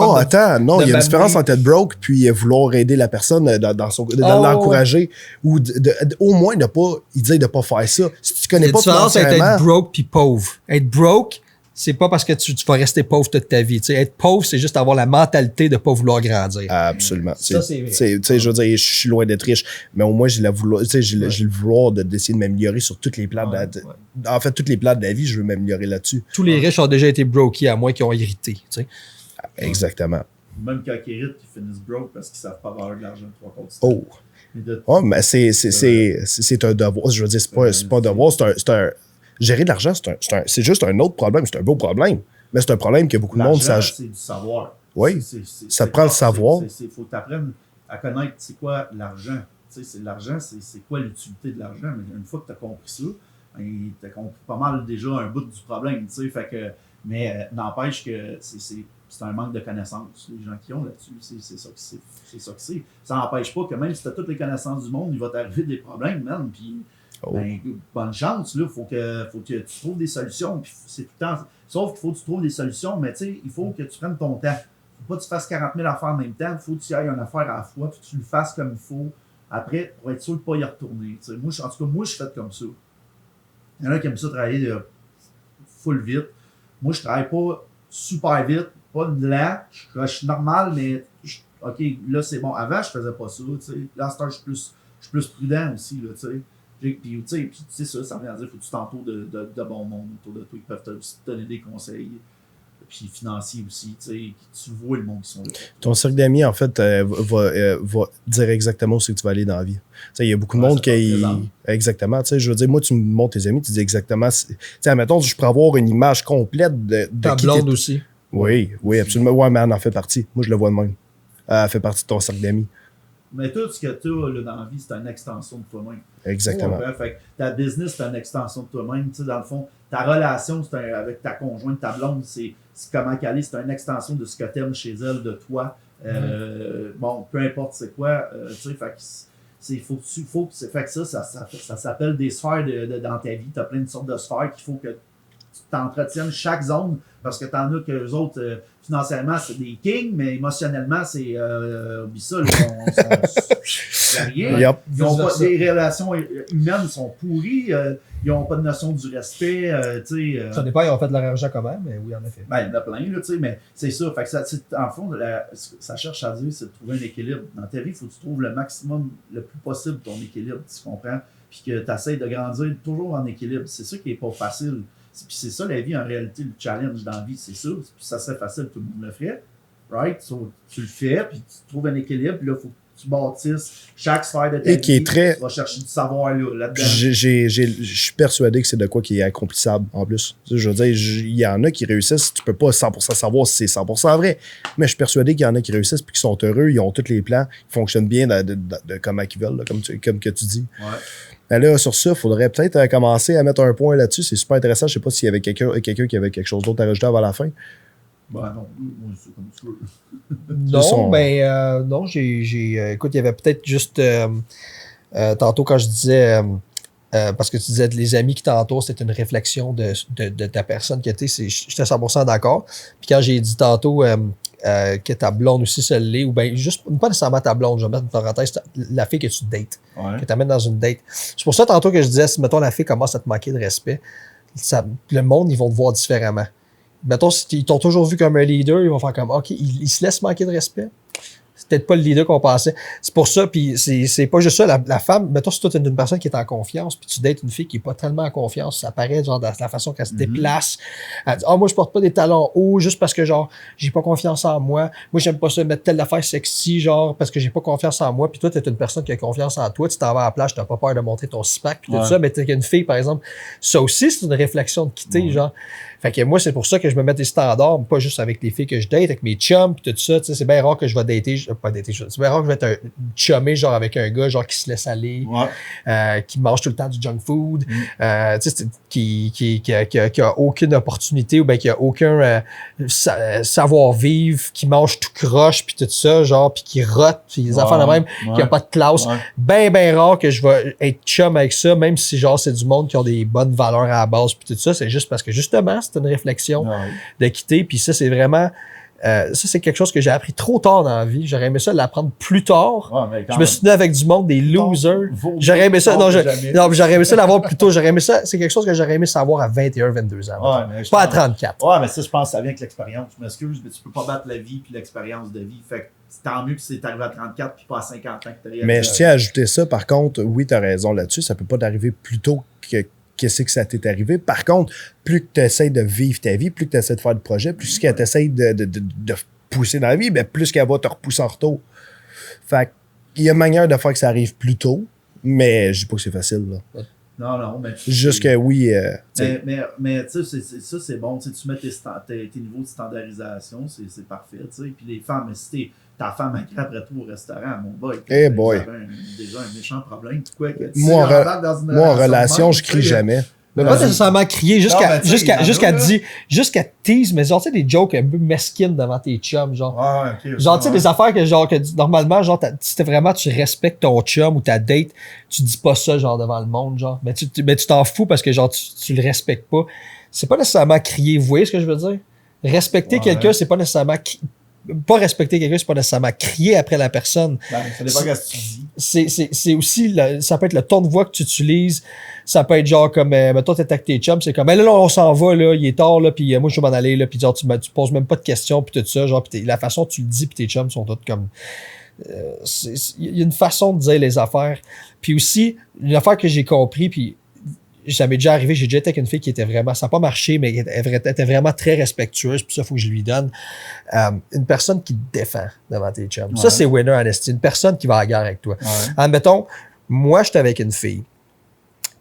Oh, de... attends, non, de il y a une m'amener. différence entre être broke puis vouloir aider la personne dans l'encourager ou au moins de pas, il dit de pas faire ça. Si tu Il y connais a une pas différence entre financièrement, être broke puis pauvre. Être broke, c'est pas parce que tu vas rester pauvre toute ta vie. Tu sais, être pauvre, c'est juste avoir la mentalité de pas vouloir grandir. absolument. Ça, c'est vrai. Tu sais, je veux dire, je suis loin d'être riche, mais au moins, j'ai le vouloir d'essayer de m'améliorer sur toutes les plans en fait, toutes les plans de la vie, je veux m'améliorer là-dessus. Tous les riches ont déjà été brokés, à moins qu'ils ont hérité. Tu sais. Exactement. Même quand ils héritent, ils finissent broke parce qu'ils savent pas avoir de l'argent trois quarts du temps. Oh. Mais de- Oh, mais c'est un devoir. Je veux dire, c'est pas un devoir, c'est un. Gérer de l'argent, c'est juste un autre problème. C'est un beau problème. Mais c'est un problème que beaucoup de monde L'argent, sache. c'est du savoir. Oui. Ça te prend le savoir. Il faut t'apprendre à connaître c'est quoi l'argent. L'argent, c'est quoi l'utilité de l'argent. Mais une fois que tu as compris ça, tu as compris pas mal déjà un bout du problème. Fait que, mais n'empêche que c'est un manque de connaissances. Les gens qui ont là-dessus, c'est ça que c'est. Ça n'empêche pas que même si tu as toutes les connaissances du monde, il va t'arriver des problèmes, man. Puis, ben, bonne chance, là. Faut que tu trouves des solutions. Puis c'est tout le temps. Sauf qu'il faut que tu trouves des solutions, mais tu sais, il faut que tu prennes ton temps. Faut pas que tu fasses 40 000 affaires en même temps. Il faut que tu ailles une affaire à la fois, puis que tu le fasses comme il faut. Après, pour être sûr de ne pas y retourner. Moi, en tout cas, moi, je suis fait comme ça. Il y en a qui aiment ça travailler full vite. Moi, je travaille pas super vite, pas de là. Je suis normal, mais OK, là, c'est bon. Avant, je faisais pas ça. T'sais. Là, à ce temps, je suis plus prudent aussi. Là, puis, tu sais, ça veut dire faut que tu t'entoures de bon monde autour de toi. Ils peuvent te donner des conseils. Puis financiers aussi. Tu vois le monde qui sont là. Ton cercle d'amis, en fait, va dire exactement où c'est que tu vas aller dans la vie. Il y a beaucoup de monde qui. Exactement. Je veux dire, moi, tu me montres tes amis, tu dis exactement. Admettons, je pourrais avoir une image complète de Ta blonde aussi. Oui, absolument. Ouais, mais elle en fait partie. Moi, je le vois de même. Elle fait partie de ton cercle d'amis. Mais tout ce que tu as dans la vie, c'est une extension de toi-même. Exactement. Ouais, fait que ta business, c'est une extension de toi-même. Dans le fond, ta relation avec ta conjointe, ta blonde, c'est comment qu'elle est, c'est une extension de ce que tu aimes chez elle, de toi. Bon, peu importe c'est quoi. Fait que ça s'appelle des sphères dans ta vie. Tu as plein de sortes de sphères qu'il faut que tu t'entretiennes chaque zone. Parce que t'en as que les autres, financièrement, c'est des kings, mais émotionnellement, c'est. Oublie ça, c'est rien. Yep. Ils ont pas, les relations humaines sont pourries, ils n'ont pas de notion du respect. Ça dépend, ils ont fait de leur argent quand même, mais oui, en effet. Ben, il y en a plein, là, mais c'est ça. Fait que en fond, ça cherche à dire, c'est de trouver un équilibre. Dans ta vie, il faut que tu trouves le maximum, le plus possible, ton équilibre, tu comprends? Puis que tu essaies de grandir toujours en équilibre. C'est ça qui n'est pas facile. Puis c'est ça la vie en réalité, le challenge dans la vie, c'est ça. Puis ça serait facile, tout le monde le ferait. Right? So, tu le fais, puis tu trouves un équilibre, puis là, il faut que tu bâtisses chaque sphère de ta vie. Qui est très... Tu vas chercher du savoir là-dedans. Je suis persuadé que c'est de quoi qui est accomplissable en plus. Je veux dire, il y en a qui réussissent, tu peux pas 100% savoir si c'est 100% vrai, mais je suis persuadé qu'il y en a qui réussissent puis qui sont heureux, ils ont tous les plans, ils fonctionnent bien de comment ils veulent, là, comme que tu dis. Ouais. Ben là, sur ça, il faudrait peut-être commencer à mettre un point là-dessus. C'est super intéressant. Je sais pas s'il y avait quelqu'un qui avait quelque chose d'autre à rajouter avant la fin. Ben non, moi, c'est comme tu veux. Non, non, écoute, il y avait peut-être juste tantôt quand je disais parce que tu disais les amis qui t'entourent, c'est une réflexion de ta personne que tu es. J'étais 100% d'accord. Puis quand j'ai dit tantôt que ta blonde aussi se l'est, ou bien juste, pas nécessairement ta blonde, je vais mettre une parenthèse, la fille que tu dates, que tu amènes dans une date. C'est pour ça tantôt que je disais, si mettons la fille commence à te manquer de respect, le monde, ils vont te voir différemment. Mettons, si ils t'ont toujours vu comme un leader, ils vont faire comme, OK, il se laisse manquer de respect. C'est peut-être pas le leader qu'on pensait. C'est pour ça, puis c'est pas juste ça. La femme, mettons, si toi, t'es une personne qui est en confiance, puis tu dates une fille qui est pas tellement en confiance, ça paraît, genre, dans la façon qu'elle se déplace. Elle dit, moi, je porte pas des talons hauts juste parce que, genre, j'ai pas confiance en moi. Moi, j'aime pas ça mettre telle affaire sexy, genre, parce que j'ai pas confiance en moi. Puis toi, t'es une personne qui a confiance en toi. Tu t'en vas à la plage, t'as pas peur de montrer ton six-pack, puis tout ça. Mais t'es une fille, par exemple, ça aussi, c'est une réflexion de quitter, genre. Fait que moi, c'est pour ça que je me mets des standards, pas juste avec les filles que je date, avec mes chums, puis tout ça. Tu sais, c'est bien rare que je vais dater. vais pas dater. C'est bien rare que je vais être un chumé, genre, avec un gars, genre, qui se laisse aller, qui mange tout le temps du junk food, tu sais, qui a aucune opportunité ou bien qui a aucun savoir-vivre, qui mange tout croche, puis tout ça, genre, puis qui rote, puis les enfants de même, qui a pas de classe. Ben rare que je vais être chum avec ça, même si, genre, c'est du monde qui ont des bonnes valeurs à la base, puis tout ça. C'est juste parce que, justement, c'est une réflexion de quitter, puis ça, c'est vraiment... ça, c'est quelque chose que j'ai appris trop tard dans la vie. J'aurais aimé ça l'apprendre plus tard. Je me suis tenu avec du monde, des losers. J'aurais aimé ça. Non, j'aurais aimé ça l'avoir plus tôt. J'aurais aimé ça. C'est quelque chose que j'aurais aimé savoir à 21, 22 ans. Pas à 34. Ouais, mais ça, je pense que ça vient avec l'expérience. Je m'excuse, mais tu peux pas battre la vie puis l'expérience de vie. Fait que tant mieux que c'est arrivé à 34 puis pas à 50 ans que t'as réalisé. Mais je tiens à ajouter ça. Par contre, oui, t'as raison là-dessus. Ça peut pas t'arriver plus tôt que qu'est-ce que ça t'est arrivé. Par contre, plus que tu essaies de vivre ta vie, plus que tu essaies de faire de projets, plus que tu essaies de pousser dans la vie, ben plus qu'elle va te repousser en retour. Fait qu'il y a une manière de faire que ça arrive plus tôt, mais je dis pas que c'est facile. Là. Non, mais... Juste que oui... mais tu sais, ça, c'est bon. Tu mets tes niveaux de standardisation, c'est parfait. T'sais. Puis les femmes, si ta femme a après tout au restaurant, mon boy, déjà un méchant problème. Pourquoi que moi, en relation, je crie jamais. Mais pas nécessairement crier, jusqu'à tease, mais genre, tu sais, des jokes un peu mesquines devant tes chums, genre. Genre, tu sais, des affaires que normalement, genre, si tu respectes ton chum ou ta date, tu dis pas ça, genre, devant le monde, genre. Mais tu t'en fous parce que, genre, tu le respectes pas. C'est pas nécessairement crier, vous voyez ce que je veux dire? Respecter quelqu'un, c'est pas nécessairement pas respecter quelqu'un, c'est pas nécessairement crier après la personne. Ça dépend de ce que tu dis. C'est aussi, ça peut être le ton de voix que tu utilises. Ça peut être genre comme, mettons, t'es avec tes chums, c'est comme, là, on s'en va, là, il est tard, là, puis moi, je vais m'en aller, là, puis genre, tu poses même pas de questions, puis tout ça, genre, puis la façon dont tu le dis, puis tes chums sont toutes comme... Il y a une façon de dire les affaires. Puis aussi, une affaire que j'ai compris, puis ça m'est déjà arrivé, j'ai déjà été avec une fille qui était vraiment, ça n'a pas marché, mais elle était vraiment très respectueuse, puis ça, il faut que je lui donne. Une personne qui te défend devant tes chums. Ça, c'est winner honesty. Une personne qui va à la guerre avec toi. Admettons, moi, j'étais avec une fille.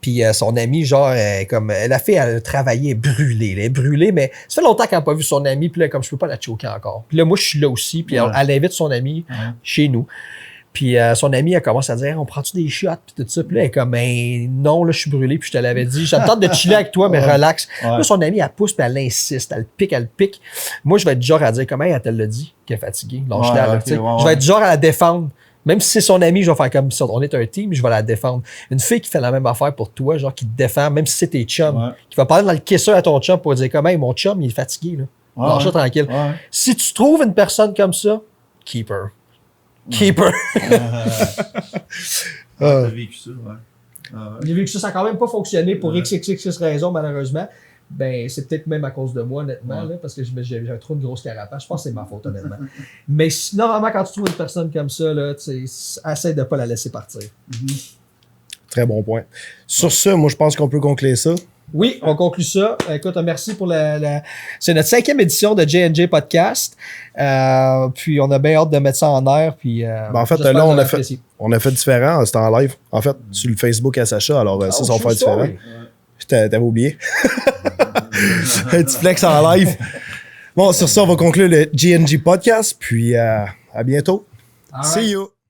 Puis son amie, genre, la fille, elle a travaillé, elle est brûlée, mais ça fait longtemps qu'elle n'a pas vu son amie, puis là, comme je peux pas la choquer encore. Puis là, moi, je suis là aussi, puis elle invite son amie chez nous. Puis son amie, elle commence à dire, on prend-tu des shots, puis tout ça. Puis là, elle est comme, non, là, je suis brûlé, puis je te l'avais dit, j'ai le temps de chiller avec toi, mais relax. Là, son amie, elle pousse, puis elle insiste, elle pique. Moi, je vais être du genre à dire, comment elle te l'a dit, qu'elle est fatiguée, je vais être du genre à la défendre. Même si c'est son ami, je vais faire comme ça. On est un team, je vais la défendre. Une fille qui fait la même affaire pour toi, genre qui te défend, même si c'est tes chums, qui va parler dans le kisser à ton chum pour dire comme, hey, mon chum, il est fatigué, là. Lâche-le tranquille. Si tu trouves une personne comme ça, keep her. Keep her. T'as vécu ça, J'ai vu que ça n'a quand même pas fonctionné pour XXX raisons, malheureusement. Ben, c'est peut-être même à cause de moi, honnêtement, là, parce que j'avais trop de grosse carapace. Je pense que c'est ma faute, honnêtement. Mais normalement, quand tu trouves une personne comme ça, là, essaie de pas la laisser partir. Très bon point. Sur ce, moi, je pense qu'on peut conclure ça. Oui, on conclut ça. Écoute, merci pour c'est notre 5e édition de J&J Podcast. Puis on a bien hâte de mettre ça en air. Puis, en fait, là, on a fait différent. C'était en live. En fait, sur le Facebook à Sacha. Alors, ça va faire différent. T'avais oublié. Un petit flex en live. Bon, sur ça, on va conclure le J&J Podcast. Puis, à bientôt. All See right. you.